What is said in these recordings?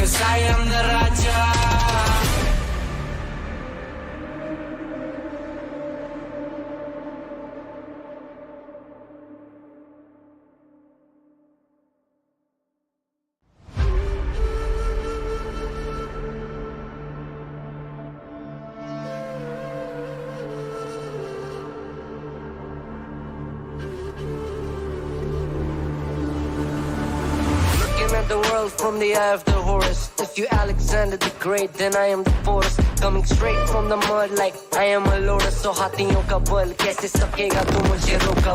'cause I am the Raja. At the world from the eye of the Horus. If you Alexander the Great, then I am the force. Coming straight from the mud like I am a lotus. So हाथियों का बल कैसे सकेगा तू मुझे रोका?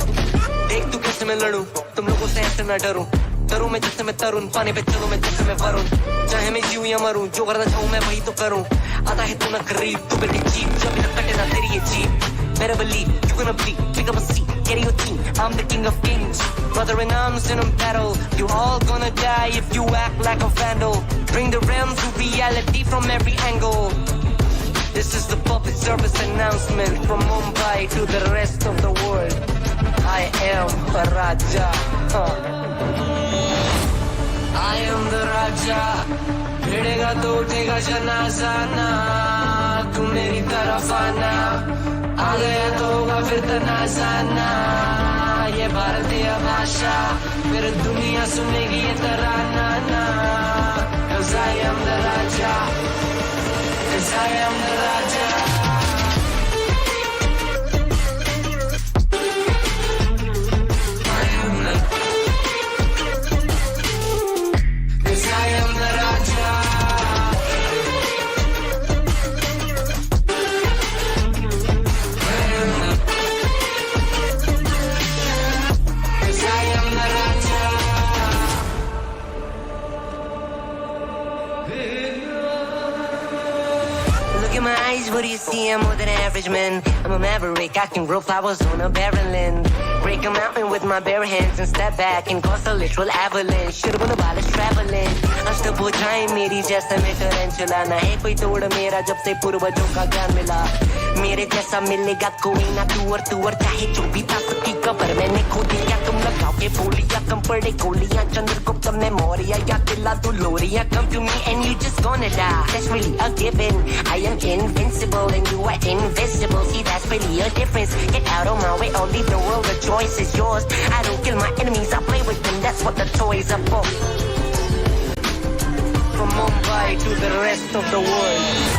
देख तू कैसे मैं लड़ूं, तुम लोगों से ऐसे ना डरूं. करूं मैं जैसे मैं तरुण, पानी पे चलूं मैं जैसे मैं वरुण. चाहे मैं जीऊं या मरूं, जो करना चाहूं मैं वही तो करूं. आता है तू ना करीब, तू बेटी चीप, जब तक कटे ना तेरी ये jeep. Better believe you're gonna bleed, pick up a seat, get your team. I'm the king of kings, brother in arms in a battle. You all gonna die if you act like a vandal. Bring the realm to reality from every angle. This is the public service announcement from Mumbai to the rest of the world. I am a Raja. I am the Raja. भिड़ेगा तो उठेगा जनाजा ना, तू मेरी तरफ आना. आ गया तो होगा फिर तनाजाना. ये भारतीय भाषा फिर दुनिया सुनेगी ये तराना ना. 'Cause I am the Raja. 'Cause I am the Raja. What do you see? I'm more than average, man. I'm a maverick, I can grow flowers on a barren land. Break a mountain with my bare hands and step back and cause a literal avalanche. Should've been about traveling. अष्टभुजाएं मेरी जैसे मैं tarantula. ना है कोई तोड़ मेरा जब से पूर्वजों का ज्ञान मिला. मेरे जैसा मिलेगा कोई ना, तू और चाहे जो भी था सबकी कबर मैंने खोदी. क्या तुम लगाओगे बोलियां, कम पड़े गोलियां. चंद्रगुप्त में मौर्य या किला तू लोरिया. Come to me and you just gonna die. That's really a given. I am invincible and you are invisible. See, that's really a difference. Get out of my way or leave the world. The choice is yours. I don't kill my enemies, I play with them. That's what the toys are for. From Mumbai to the rest of the world,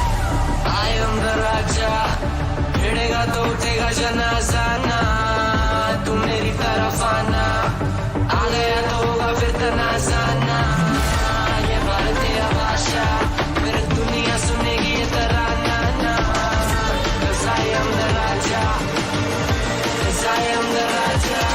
I am the Raja. भिड़ेगा तो उठेगा जनाजा ना, तू मेरी तरफ आना. आ गया तो होगा फिर तनाजाना. ये भारतीय भाषा फिर दुनिया सुनेगी ये तराना ना. 'Cause I am the Raja. 'Cause I am the Raja.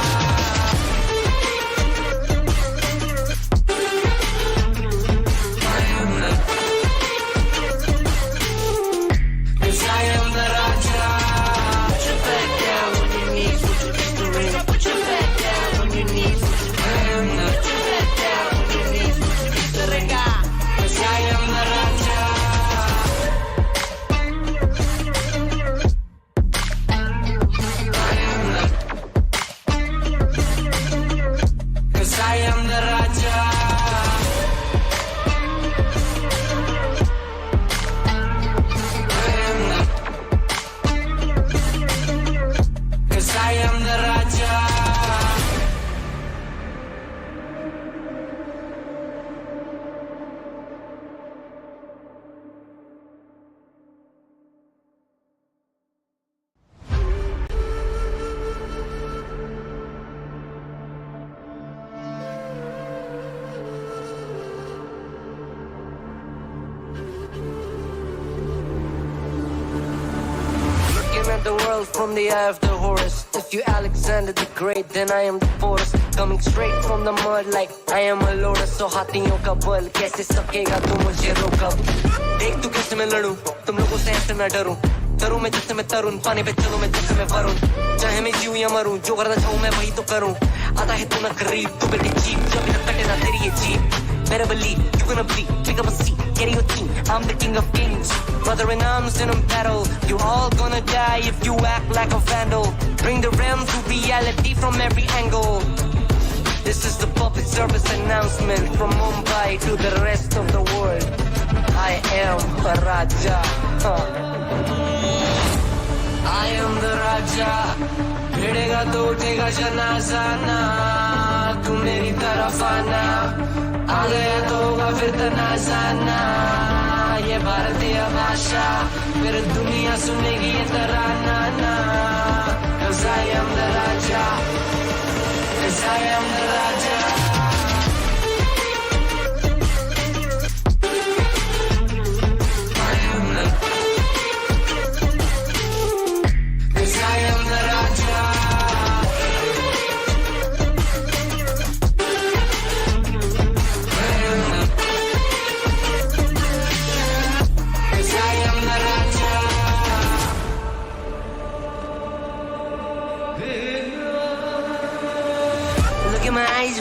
The world from the eye of the Horus. If you Alexander the Great, then I am the force. Coming straight from the mud like I am a lotus. So हाथियों का बल कैसे सकेगा तू मुझे रोका? देख तू कैसे मैं लड़ूं, तुम लोगों से ऐसे ना डरूं. करूं मैं जैसे मैं तरुण, पानी पे चलूं मैं जैसे मैं वरुण. चाहे मैं जीऊं या मरूं, जो करना चाहूं मैं वही तो करूं. आता है तू ना करीब, तू बेटी चीप, जब तक कटे ना तेरी ये jeep. Better believe you're gonna bleed, pick up a seat, get your team. I'm the king of kings, brother in arms in a battle. You all gonna die if you act like a vandal. Bring the realm to reality from every angle. This is the public service announcement from Mumbai to the rest of the world. a Raja. I am the Raja. भिड़ेगा तो उठेगा जनाजा ना, तू मेरी तरफ आना, आ गया तो होगा फिर तनाजा ना, ये भारतीय भाषा फिर दुनिया सुनेगी ये तराना ना, 'cause I am the Raja, 'cause I am the Raja.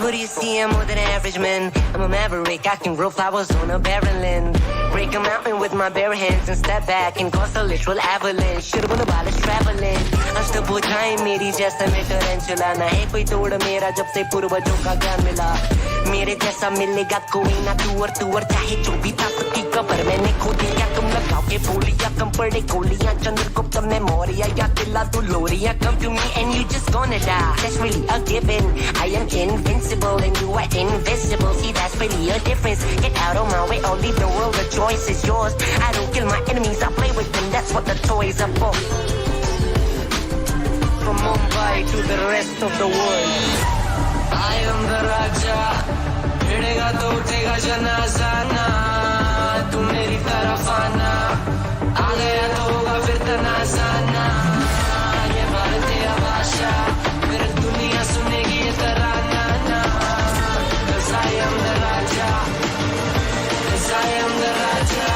What do you see? I'm more than average, man. I'm a maverick, I can grow flowers on a barren land. Break a mountain with my bare hands and step back and cause a literal avalanche. Should've been about us traveling. अष्टभुजाएं मेरी जैसा मैं टरेंचुला, ना है कोई तोड़ मेरा जब से पूर्वजों का ज्ञान मिला. मेरे जैसा मिलेगा कोई ना, तू और चाहे जो भी था सबकी कबर मैंने खो दिया. तुम लगाओ के बोलिया, कम पड़े गोलियां, चंद्रगुप्त मेमोरिया या किला तू लोरिया. Come to me and you just gonna die. That's really a given. I am invincible and you are invisible. See, that's really a difference. Get out of my way or leave the world. The choice is yours. I don't kill my enemies, I play with them. That's what the toys are for. From Mumbai to the rest of the world, I am the Raja. भिड़ेगा तो उठेगा जनाजा ना, तू मेरी तरफ आना, आ गया तो होगा फिर तनाजा ना, ये भारतीय भाषा फिर दुनिया सुनेगी ये तराना ना, 'cause I am the Raja, 'cause I am the Raja.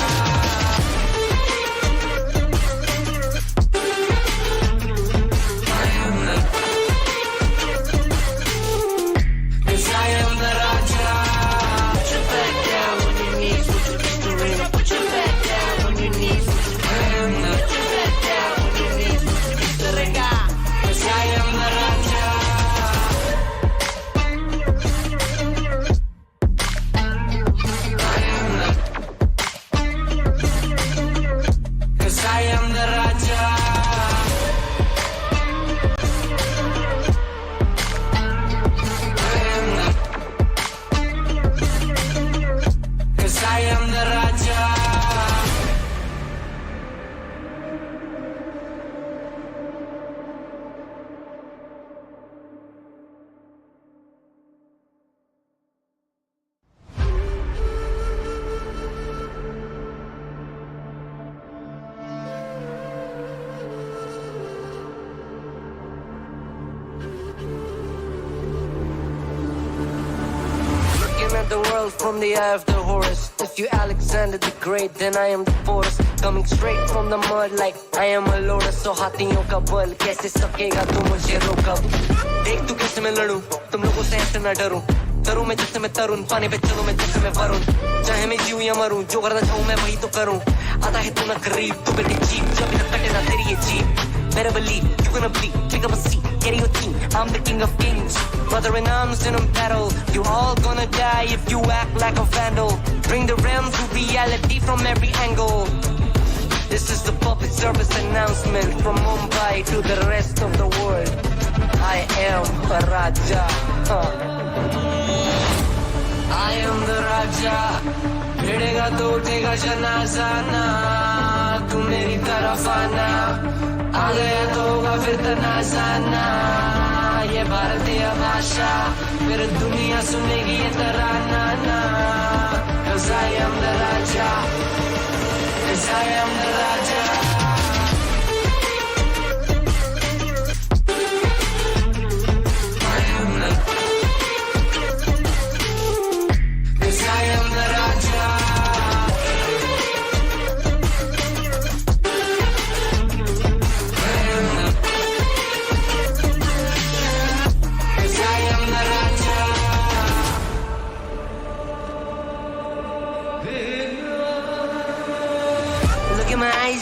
The world from the eye of the horse. If you Alexander the Great, then I am the force. Coming straight from the mud like I am a lotus. So हाथियों का बल कैसे सकेगा तू मुझे रोका. देख तू कैसे मैं लड़ूं, तुम लोगों से ऐसे ना डरूं. तरूं मैं जैसे मैं तरुण, पानी पे चलूं मैं जैसे मैं वरुण. चाहे मैं जीऊं या मरूं, जो करना चाहूं मैं वही तो करूं. आता है तू ना करीब, तू बेटी चीप, जब तक कटे ना तेरी ये jeep. Better believe you're gonna bleed, pick up a seat, get in your team. I'm the king of kings, brother in arms in a battle. You all gonna die if you act like a vandal. Bring the realm to reality from every angle. This is the public service announcement from Mumbai to the rest of the world. I am a Raja. I am the Raja. भिड़ेगा तो उठेगा जनाजा ना, तू मेरी तरफ आना, आ गया तो होगा फिर तनाजा ना, ये भारतीय भाषा फिर दुनिया सुनेगी ये तराना ना, 'cause I am the Raja, 'cause I am the Raja.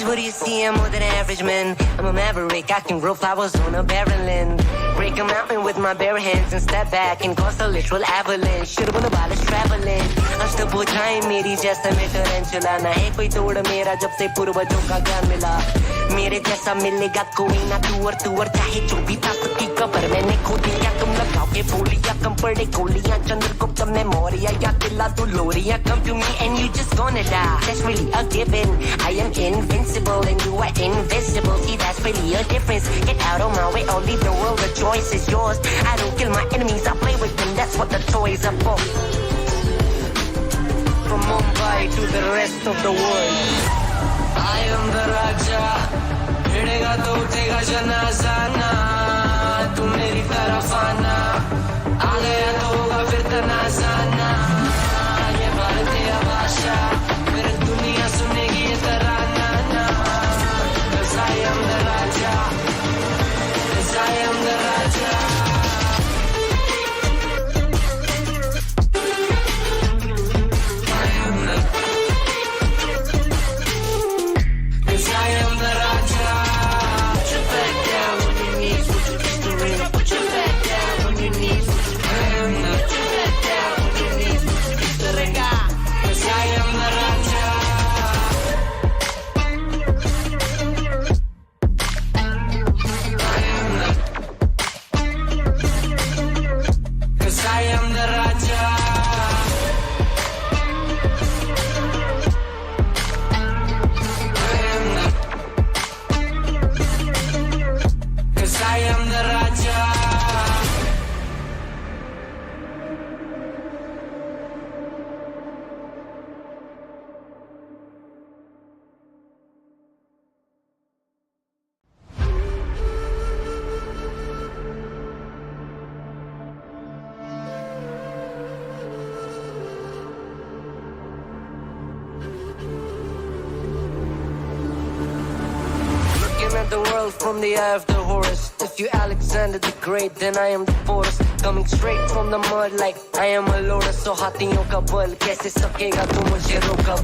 What do you see? I'm more than average, man. I'm a maverick, I can grow flowers on a barren land. Break a mountain with my bare hands and step back and cause a literal avalanche. Should have been about traveling. अष्टभुजाएं मेरी जैसे मैं टरेंचुला ना है कोई तोड़ मेरा जब से पूर्वजों का ज्ञान मिला. मेरे जैसा मिलेगा कोई ना तू और चाहे जो भी था सबकी कबर मैंने खो दिया. तुम लगाओ के बोलिया कम पड़े गोलियां चंद्रगुप्त में मौर्य या किला तू लोरिया. Come to me and you just gonna die. That's really a given. I am invincible and you are invisible. See that's really a difference. Get out of my way or leave the world. The choice is yours. I don't kill my enemies, I play with them. That's what the toys are for. From Mumbai to the rest of the world, I am the Raja. हिड़ेगा तो उठेगा जनाजा ना. तू मेरी तरफ आना. आ गया तो होगा फिर तनाजा ना. ये भारतीय भाषा फिर दुनिया सुनेगी ये तराना ना. 'Cause I am the Raja. 'Cause I am the Raja. The world from the eye of the horse. If you Alexander the Great, then I am the force. Coming straight from the mud like I am a lord. So हाथियों का बल कैसे सकेगा तू मुझे रोका.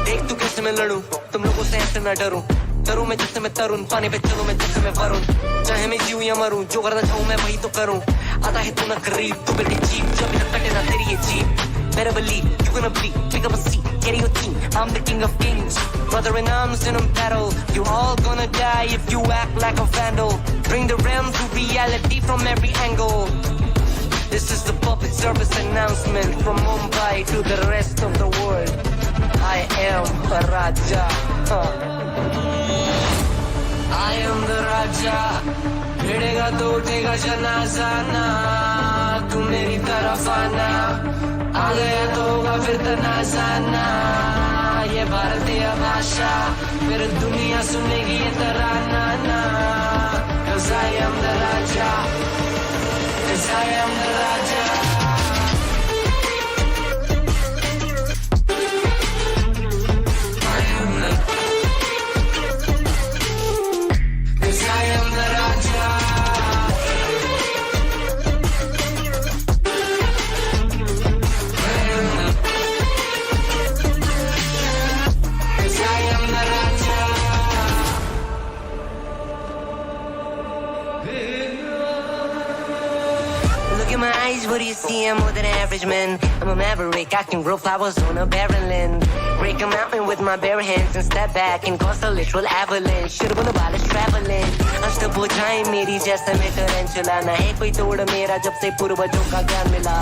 देख तू कैसे मैं लड़ूं, तुम लोगों से ऐसे ना डरूं. डरूं मैं जिससे मैं तरुण, पानी पे चलूं मैं जिससे मैं वरुण. चाहे मैं जीऊं या मरूं, जो करना चाहूं मैं वही तो करूं. आता है तू ना करीब, तू बेटी चीप, जब तक कटे ना तेरी ये jeep. Better believe you're gonna bleed, pick up a seat, get your team. I'm the king of kings, brother in arms in a battle. You all gonna die if you act like a vandal. Bring the realm to reality from every angle. This is the public service announcement from Mumbai to the rest of the world. I am a Raja. I am the Raja. भिड़ेगा तो उठेगा जनाजा ना. तू मेरी तरफ आना. आ गया तो होगा फिर तनाजा ना. ये भारतीय भाषा फिर दुनिया सुनेगी ये तराना ना. 'Cause I am the Raja. 'Cause I am the Raja. What do you see? I'm more than average man. I'm a maverick, I can grow flowers on a barren land. Break a mountain with my bare hands and step back and cause a literal avalanche. Should've been about traveling. अष्टभुजाएं मेरी जैसे मैं टरेंचुला ना है कोई तोड़ मेरा जब से पूर्वजों का ज्ञान मिला.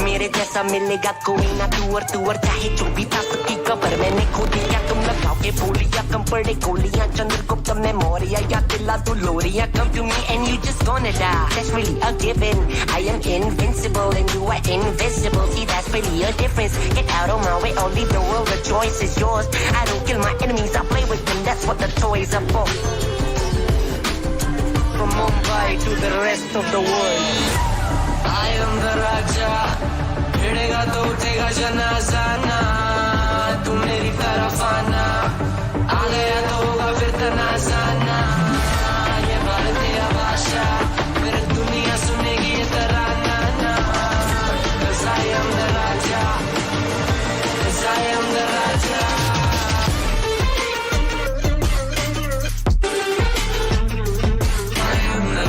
मेरे जैसा मिलेगा कोई ना तू और चाहे जो भी था सबकी कबर मैंने खो दिया. तुम लगाओ के बोलिया कम पड़े गोलियां चंद्रगुप्त में मौर्य या किला तू लोरिया. Come to me and you just gonna die. That's really a given. I am invincible and you are invisible. See that's really a difference. Get out of my way or leave the world. The choice is yours. I don't kill my enemies, I play with them. That's what the toys are for. From Mumbai to the rest of the world, I am the Raja. भिड़ेगा तो उठेगा जनाजा ना. तू मेरी तरफ आना. आ गया तो होगा फिर तनाजा ना. ये भारतीय भाषा फिर दुनिया सुनेगी ये तराना ना. 'Cause I am the Raja. 'Cause I am the Raja. I am the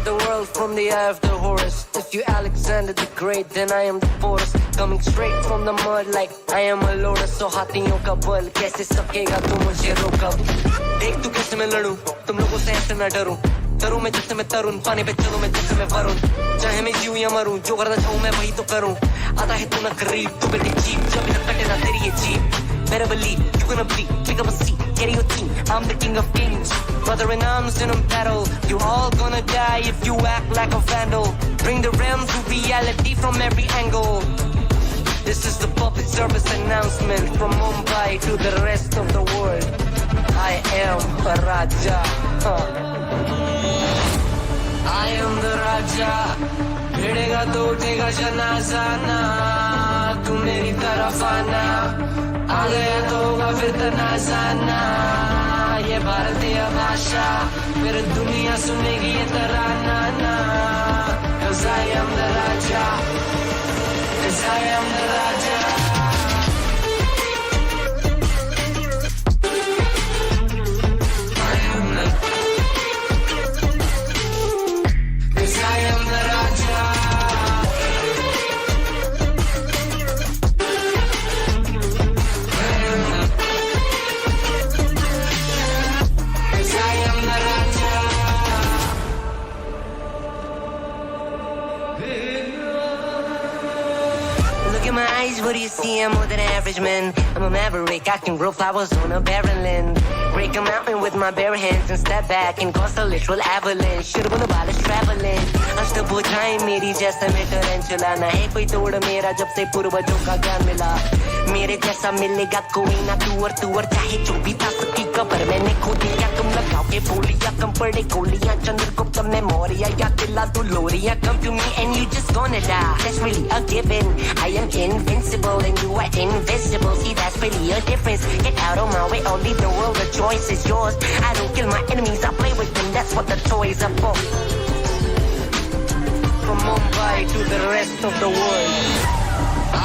the world from the eye of the Horus. If you Alexander the Great, then I am the force. Coming straight from the mud like I am a lotus. So हाथियों का बल कैसे सकेगा तू मुझे रोका? देख तू कैसे मैं लड़ूं, तुम लोगों से ऐसे ना डरूं. करूं मैं जैसे मैं तरुण, पानी पे चलूं मैं जैसे मैं वरुण. चाहे मैं जीऊं या मरूं, जो करना चाहूं मैं वही तो करूं. आता है तू ना करीब, तू बेटी चीप, जब ना कटे ना तेरी ये jeep. Better believe you're gonna bleed. Pick up a seat, get in your team. I'm the king of kings. Brother in arms in a battle. You all gonna die if you act like a vandal. Bring the realm to reality from every angle. This is the public service announcement from Mumbai to the rest of the world. I am a Raja. I am the Raja. भिड़ेगा तो उठेगा जनाजा ना. तू मेरी तरफ आना. आ गया तो होगा फिर तनाजा ना. ये भारतीय भाषा फिर दुनिया सुनेगी ये तराना ना. 'Cause I am the Raja. 'Cause I am the Raja. I am the. 'Cause I am the Raja. Look in my eyes, what do you see? I'm more than average, man. I'm a maverick, I can grow flowers on a barren land. Break a mountain with my bare hands and step back and cause a literal avalanche. Should've been about us traveling. अष्टभुजाएं मेरी जैसा मैं टरेंचुला. ना है कोई तोड़ मेरा जब से पूर्वजों का ज्ञान मिला. मेरे जैसा मिलेगा कोई ना. तू और चाहे जो भी था सबकी कबर मैंने खोदी. या तुम लगाओ के बोलियां कम पड़े गोलियां. चंद्रगुप्त मेमोरिया या किला तू लोरिया. Come to me and you just gonna die. That's really a given. I am invincible and you are invisible. See, that's really a difference. Get out of my way, I'll leave the world. The choice is yours. I don't kill my enemies, I play with them. That's what the toys are for. From Mumbai to the rest of the world,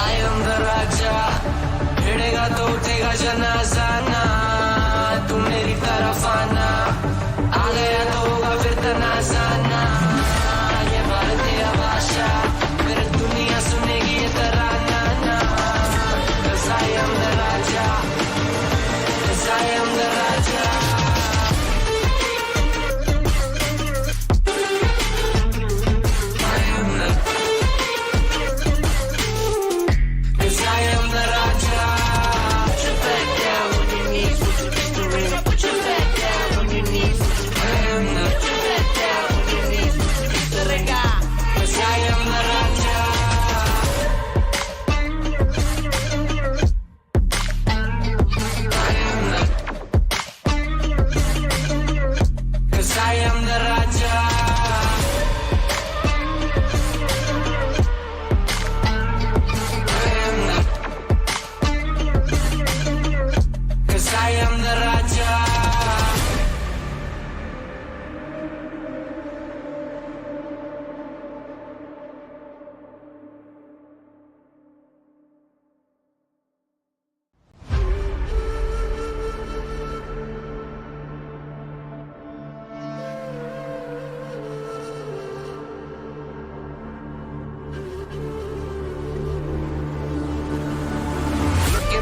I am the Raja. भिड़ेगा तो उठेगा जनाजा ना. तू मेरी तरफ आना. आ गया तो होगा फिर तनाजा ना. ये भारतीय भाषा फिर दुनिया सुनेगी ये तराना ना. 'Cause I am the Raja. 'Cause I am the Raja. I am the. 'Cause I am the Raja. Put your back down on your knees with your history. Put your back down on your knees with your. I am the. Put your back down on your knees with your history. 'Cause I am the Raja. I am the Raja. I am the. 'Cause I am the Raja.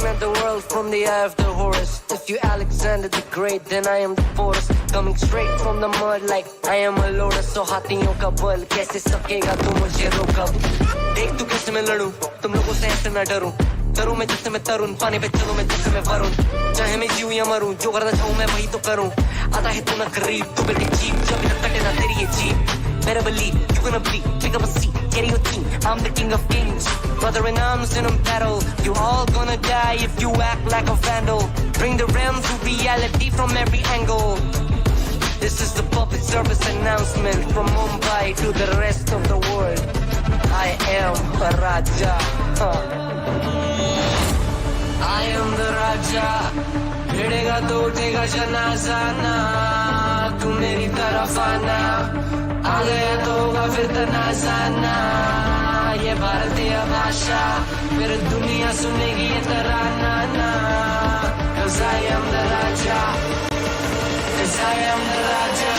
At the world from the eye of the Horus. If you Alexander the Great, then I am the force. Coming straight from the mud like I am a lotus. So हाथियों का बल कैसे सकेगा तू मुझे रोका? देख तू कैसे मैं लड़ूं, तुम लोगों से ऐसे ना डरूं. करूं मैं जैसे मैं तरुण, पानी पे चलूं मैं जैसे मैं वरुण. चाहे मैं जीऊं या मरूं, जो करना चाहूं मैं वही तो करूं. आता है तू ना करीब, तू बेटी चीप, जब ना कटे ना तेरी ये jeep. Better believe you're gonna bleed. Pick up a seat, get in your team. I'm the king of kings. Brother in arms in a battle. You all gonna die if you act like a vandal. Bring the realm to reality from every angle. This is the public service announcement from Mumbai to the rest of the world. I am a Raja. I am the Raja. भिड़ेगा तो उठेगा जनाजा ना. तू मेरी तरफ आना. आ गया तो होगा फिर तनाजा ना. ये भारतीय भाषा फिर दुनिया सुनेगी ये तराना ना. 'Cause I am the Raja. 'Cause I am the Raja.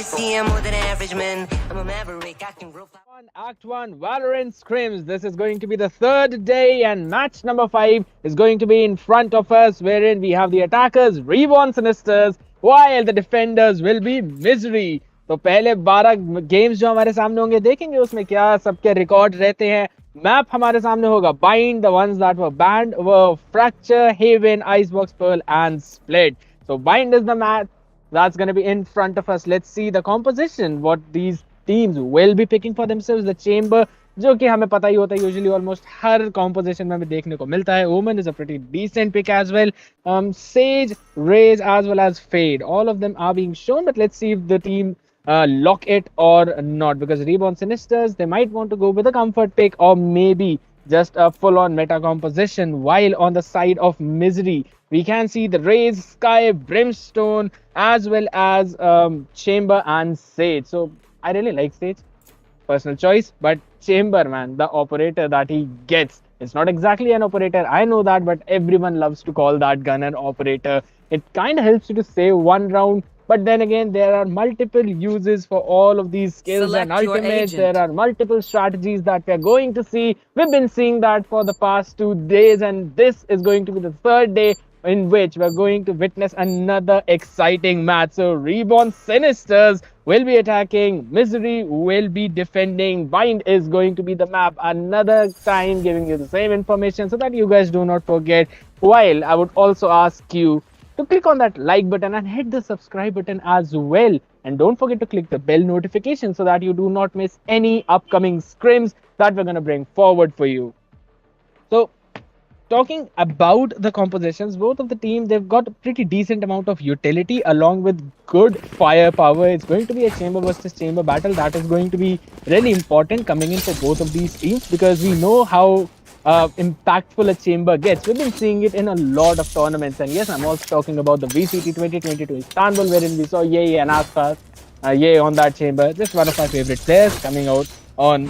see, I'm more than average, man. I'm a maverick, I can grow. Act 1 Valorant Scrims. This is going to be the third day, and match number 5 is going to be in front of us, wherein we have the attackers Reborn Sinisters, while the defenders will be Misery. तो पहले 12 games जो हमारे सामने होंगे देखेंगे उसमें क्या सबके रिकॉर्ड रहते हैं. मैप हमारे सामने होगा Bind, the ones that were banned were Fracture, Haven, Icebox, Pearl and Split. So bind is the map that's going to be in front of us. Let's see the composition, what these teams will be picking for themselves. The chamber, जो कि हमें पता ही होता है usually almost हर composition में हमें देखने को मिलता है. Omen is a pretty decent pick as well. Sage, Raze as well as Fade, all of them are being shown, but let's see if the team lock it or not, because Reborn Sinisters, they might want to go with a comfort pick or maybe just a full-on meta composition, while on the side of Misery we can see the Raze, Sky, Brimstone as well as Chamber and Sage. So I really like Sage, personal choice, but Chamber, man, the operator that he gets, it's not exactly an operator, I know that, but everyone loves to call that gun an operator. It kind of helps you to save one round, but then again there are multiple uses for all of these skills. Select and ultimates. There are multiple strategies that we're going to see. We've been seeing that for the past 2 days, and this is going to be the third day in which we're going to witness another exciting match. So Reborn Sinisters will be attacking, Misery will be defending. Bind is going to be the map, another time giving you the same information so that you guys do not forget. While I would also ask you to click on that like button and hit the subscribe button as well, and don't forget to click the bell notification so that you do not miss any upcoming scrims that we're going to bring forward for you. So talking about the compositions, both of the teams, they've got a pretty decent amount of utility along with good firepower. It's going to be a chamber versus chamber battle that is going to be really important coming in for both of these teams, because we know how impactful a chamber gets. We've been seeing it in a lot of tournaments, and yes, I'm also talking about the VCT 2022 Istanbul, wherein we saw Ye and Aspas, Ye on that chamber. Just one of my favorite players coming out on,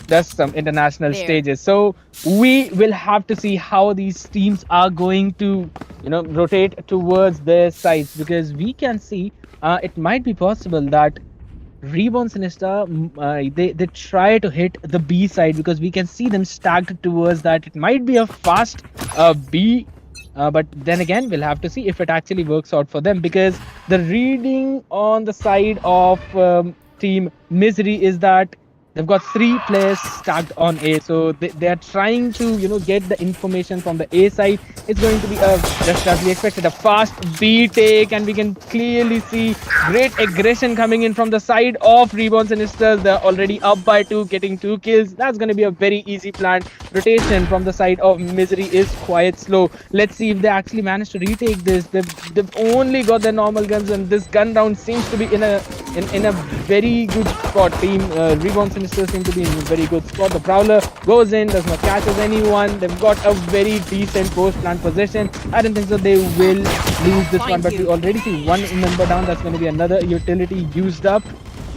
just some international stages. So we will have to see how these teams are going to, rotate towards their sides, because we can see it might be possible that Reborn Sinister, they try to hit the B side, because we can see them stacked towards that. It might be a fast B, but then again we'll have to see if it actually works out for them, because the reading on the side of team Misery is that they've got 3 players stacked on A, so they are trying to get the information from the A side. It's going to be just as we expected, a fast B take, and we can clearly see great aggression coming in from the side of Reborn Sinisters. They're already up by 2, getting 2 kills. That's going to be a very easy plan. Rotation from the side of Misery is quite slow. Let's see if they actually manage to retake this. They've only got their normal guns, and this gun round seems to be in a very good spot. Team Reborn Sinisters seem to be in a very good spot. The Prowler goes in, does not catches anyone. They've got a very decent post-plant position. I don't think so they will lose this one, but we already see one member down. That's going to be another utility used up.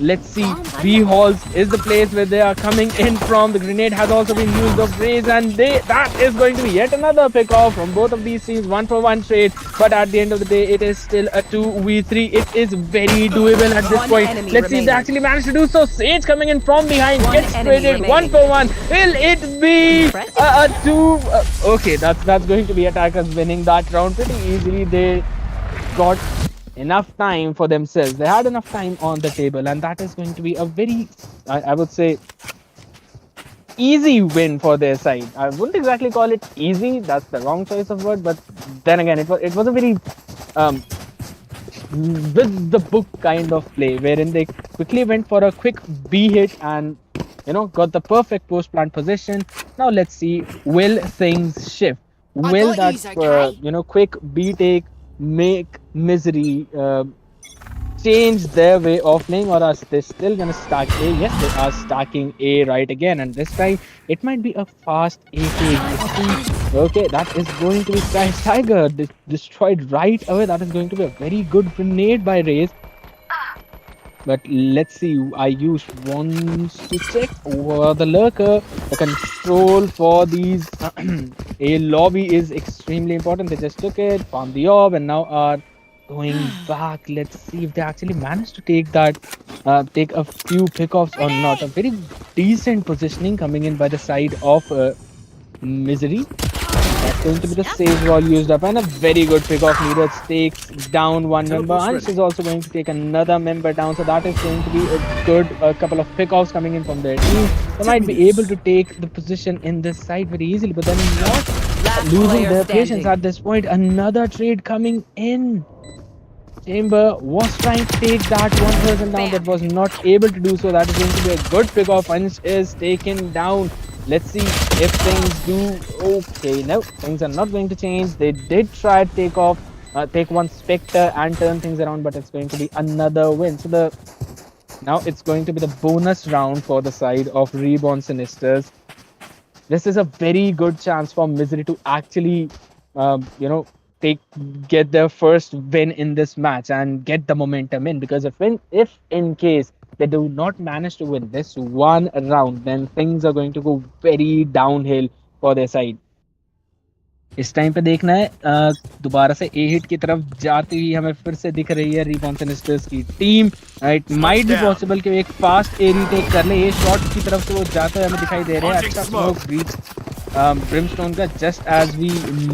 Let's see, B halls is the place where they are coming in from. The grenade has also been used of Raze, and that is going to be yet another pick off from both of these teams, 1-for-1 trade. But at the end of the day, it is still a 2v3. It is very doable at this point. Let's see if they actually manage to do so. Sage coming in from behind, gets traded 1-for-1. Will it be a 2? Okay, that's going to be attackers winning that round pretty easily. They got enough time for themselves. They had enough time on the table, and that is going to be a very, I would say, easy win for their side. I wouldn't exactly call it easy. That's the wrong choice of word. But then again, it was a very with the book kind of play, wherein they quickly went for a quick B hit and got the perfect post plant position. Now let's see, will things shift? Will that quick B take make Misery change their way of playing, or are they still gonna stack A? Yes, they are stacking A right again, and this time it might be a fast A take. Okay, that is going to be Sky's Tiger destroyed right away. That is going to be a very good grenade by Raze. But let's see, Ayush wants to check over the lurker. The control for these A lobby is extremely important. They just took it, found the orb, and now are going back. Let's see if they actually manage to take that, take a few pickoffs or not. A very decent positioning coming in by the side of Misery. That's going to be the save wall used up, and a very good pick off. Neeraj takes down one member. Ansh is also going to take another member down, so that is going to be a good couple of pick-offs coming in from their team. They might be able to take the position in this side very easily, but then not losing their patience at this point. Another trade coming in. Chamber was trying to take that one person down, but was not able to do so. That is going to be a good pick-off. Ansh is taken down. Let's see if things do okay. No, things are not going to change. They did try to take one Spectre and turn things around, but it's going to be another win. So now it's going to be the bonus round for the side of Reborn Sinisters. This is a very good chance for Misery to actually, get their first win in this match and get the momentum in. Because if in case they do not manage to win this one round, then things are going to go very downhill for their side. इस time पे देखना है दोबारा से ए hit की तरफ जाती हुई हमें फिर से दिख रही है रिबॉर्न सिनिस्टर्स की team. It might be possible कि एक फास्ट ए रीटेक कर ले. ये शॉट की तरफ से वो जाते हुए हमें दिखाई दे रहे हैं. अच्छा स्मोक ब्रीच ब्रिमस्टोन का जस्ट एज वी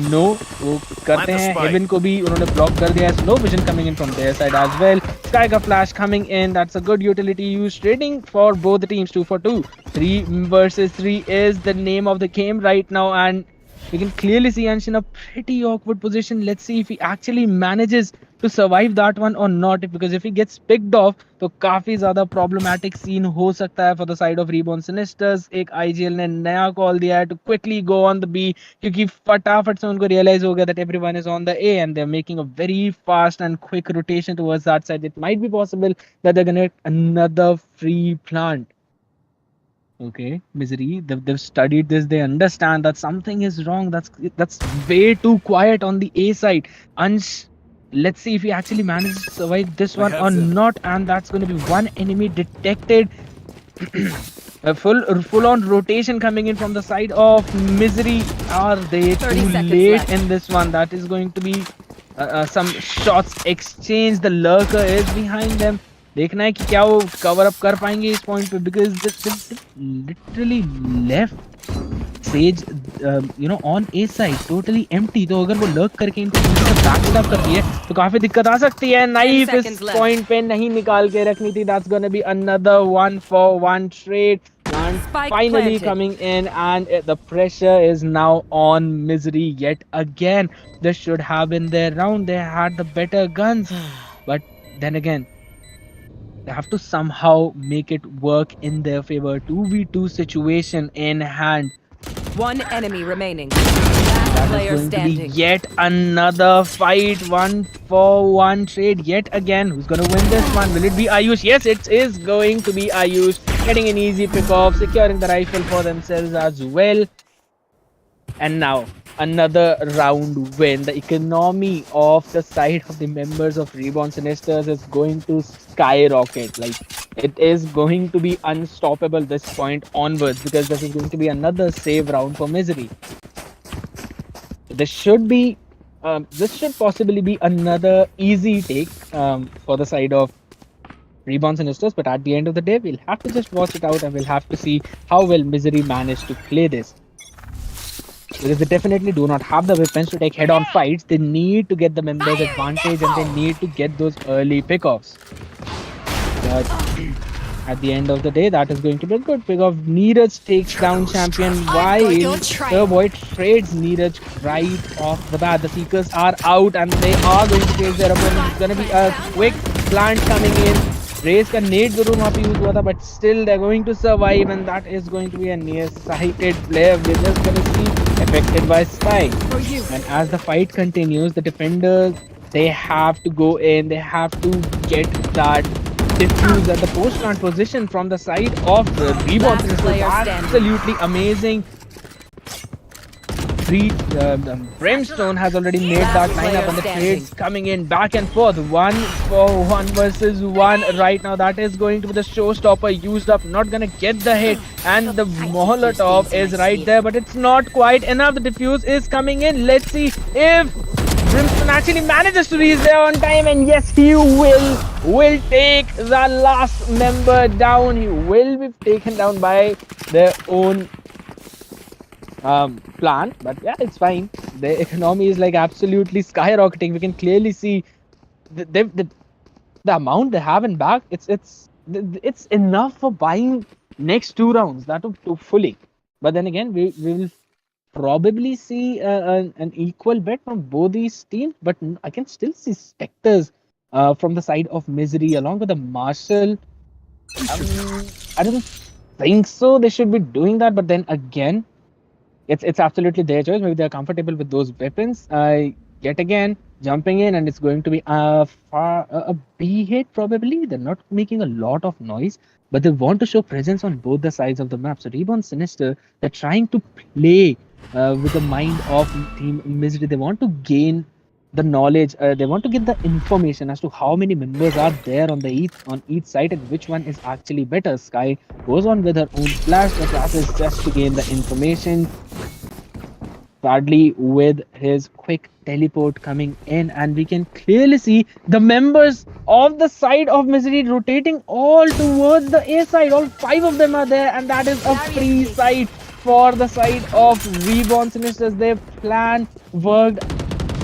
नो वो करते हैं. हेवन को भी उन्होंने ब्लॉक कर दिया. Slow vision coming in from there side as well. Skye का flash coming in. That's a good utility use. Trading for both teams 2 for 2. 3 versus 3 is the name of the game right now, and we can clearly see Ansh in a pretty awkward position. Let's see if he actually manages to survive that one or not. Because if he gets picked off, तो काफी ज़्यादा problematic scene हो सकता है for the side of Reborn Sinisters. एक IGL ने नया call दिया है to quickly go on the B, क्योंकि फटाफट से उनको realize हो गया that everyone is on the A and they're making a very fast and quick rotation towards that side. It might be possible that they're gonna get another free plant. Okay, Misery, they've studied this. They understand that something is wrong. That's way too quiet on the A side. Ansh, let's see if he actually manages to survive this one or not. And that's going to be one enemy detected. A full on rotation coming in from the side of Misery. Are they too late in this one? That is going to be some shots exchanged. The lurker is behind them. देखना है कि क्या वो cover up कर पाएंगे इस point पे. Because literally left says on A side totally empty. तो अगर वो लर्क करके इनको बैक अप करती है तो काफी दिक्कत आ सकती है. नाइफ इस पॉइंट पे नहीं निकाल के रखनी थी. That's gonna be another 1 for 1 trade. And finally coming in, and the pressure is now on Misery yet again. This should have been their round. They had the better guns, but then again, they have to somehow make it work in their favor. 2v2 situation in hand. One enemy remaining. Last player standing. Yet another fight. 1 for 1 trade yet again. Who's going to win this one? Will it be Ayush? Yes, it is going to be Ayush. Getting an easy pick off, securing the rifle for themselves as well. And now another round win. The economy of the side of the members of Reborn Sinisters is going to skyrocket. Like, it is going to be unstoppable this point onwards, because this is going to be another save round for Misery. This should possibly be another easy take for the side of Reborn Sinisters, but at the end of the day, we'll have to just watch it out and we'll have to see how well Misery managed to play this. Because they definitely do not have the weapons to take head-on fights. They need to get the members advantage and they need to get those early pickoffs. But at the end of the day, that is going to be a good pickoff. Neeraj takes down champion while Turboy trades Neeraj right off the bat. The Seekers are out and they are going to face their opponent. It's going to be a quick plant coming in. Raze का net जरूर वहाँ पे use हुआ था, but still they're going to survive, and that is going to be a near-sighted player. We're just going to see affected by Spy. And as the fight continues, the defenders, they have to go in, they have to get that diffuse at the post-plant position from the side of the Reborn. Absolutely amazing. Brimstone has already made that lineup, and the trades coming in back and forth. 1 for 1 versus 1 right now. That is going to be the showstopper used up. Not gonna get the hit, and the Molotov is right there, but it's not quite enough. The diffuse is coming in. Let's see if Brimstone actually manages to reach there on time, and yes, he will take the last member down. He will be taken down by their own plan, but yeah, it's fine. The economy is like absolutely skyrocketing. We can clearly see the amount they have in back. It's enough for buying next 2 rounds, that to fully. But then again, we will probably see an equal bet from both these teams, but I can still see Spectres from the side of Misery along with the Marshall. I don't think so they should be doing that, but then again, it's absolutely their choice. Maybe they're comfortable with those weapons. Yet again, jumping in, and it's going to be a B hit probably. They're not making a lot of noise, but they want to show presence on both the sides of the map. So Reborn Sinister, they're trying to play with the mind of Team Misery. They want to gain the knowledge. They want to get the information as to how many members are there on each side and which one is actually better. Sky goes on with her own flash. The flash is just to gain the information. Sadly, with his quick teleport coming in, and we can clearly see the members of the side of Misery rotating all towards the A side. All 5 of them are there, and that is a free side for the side of Reborn Sinisters. Their plan worked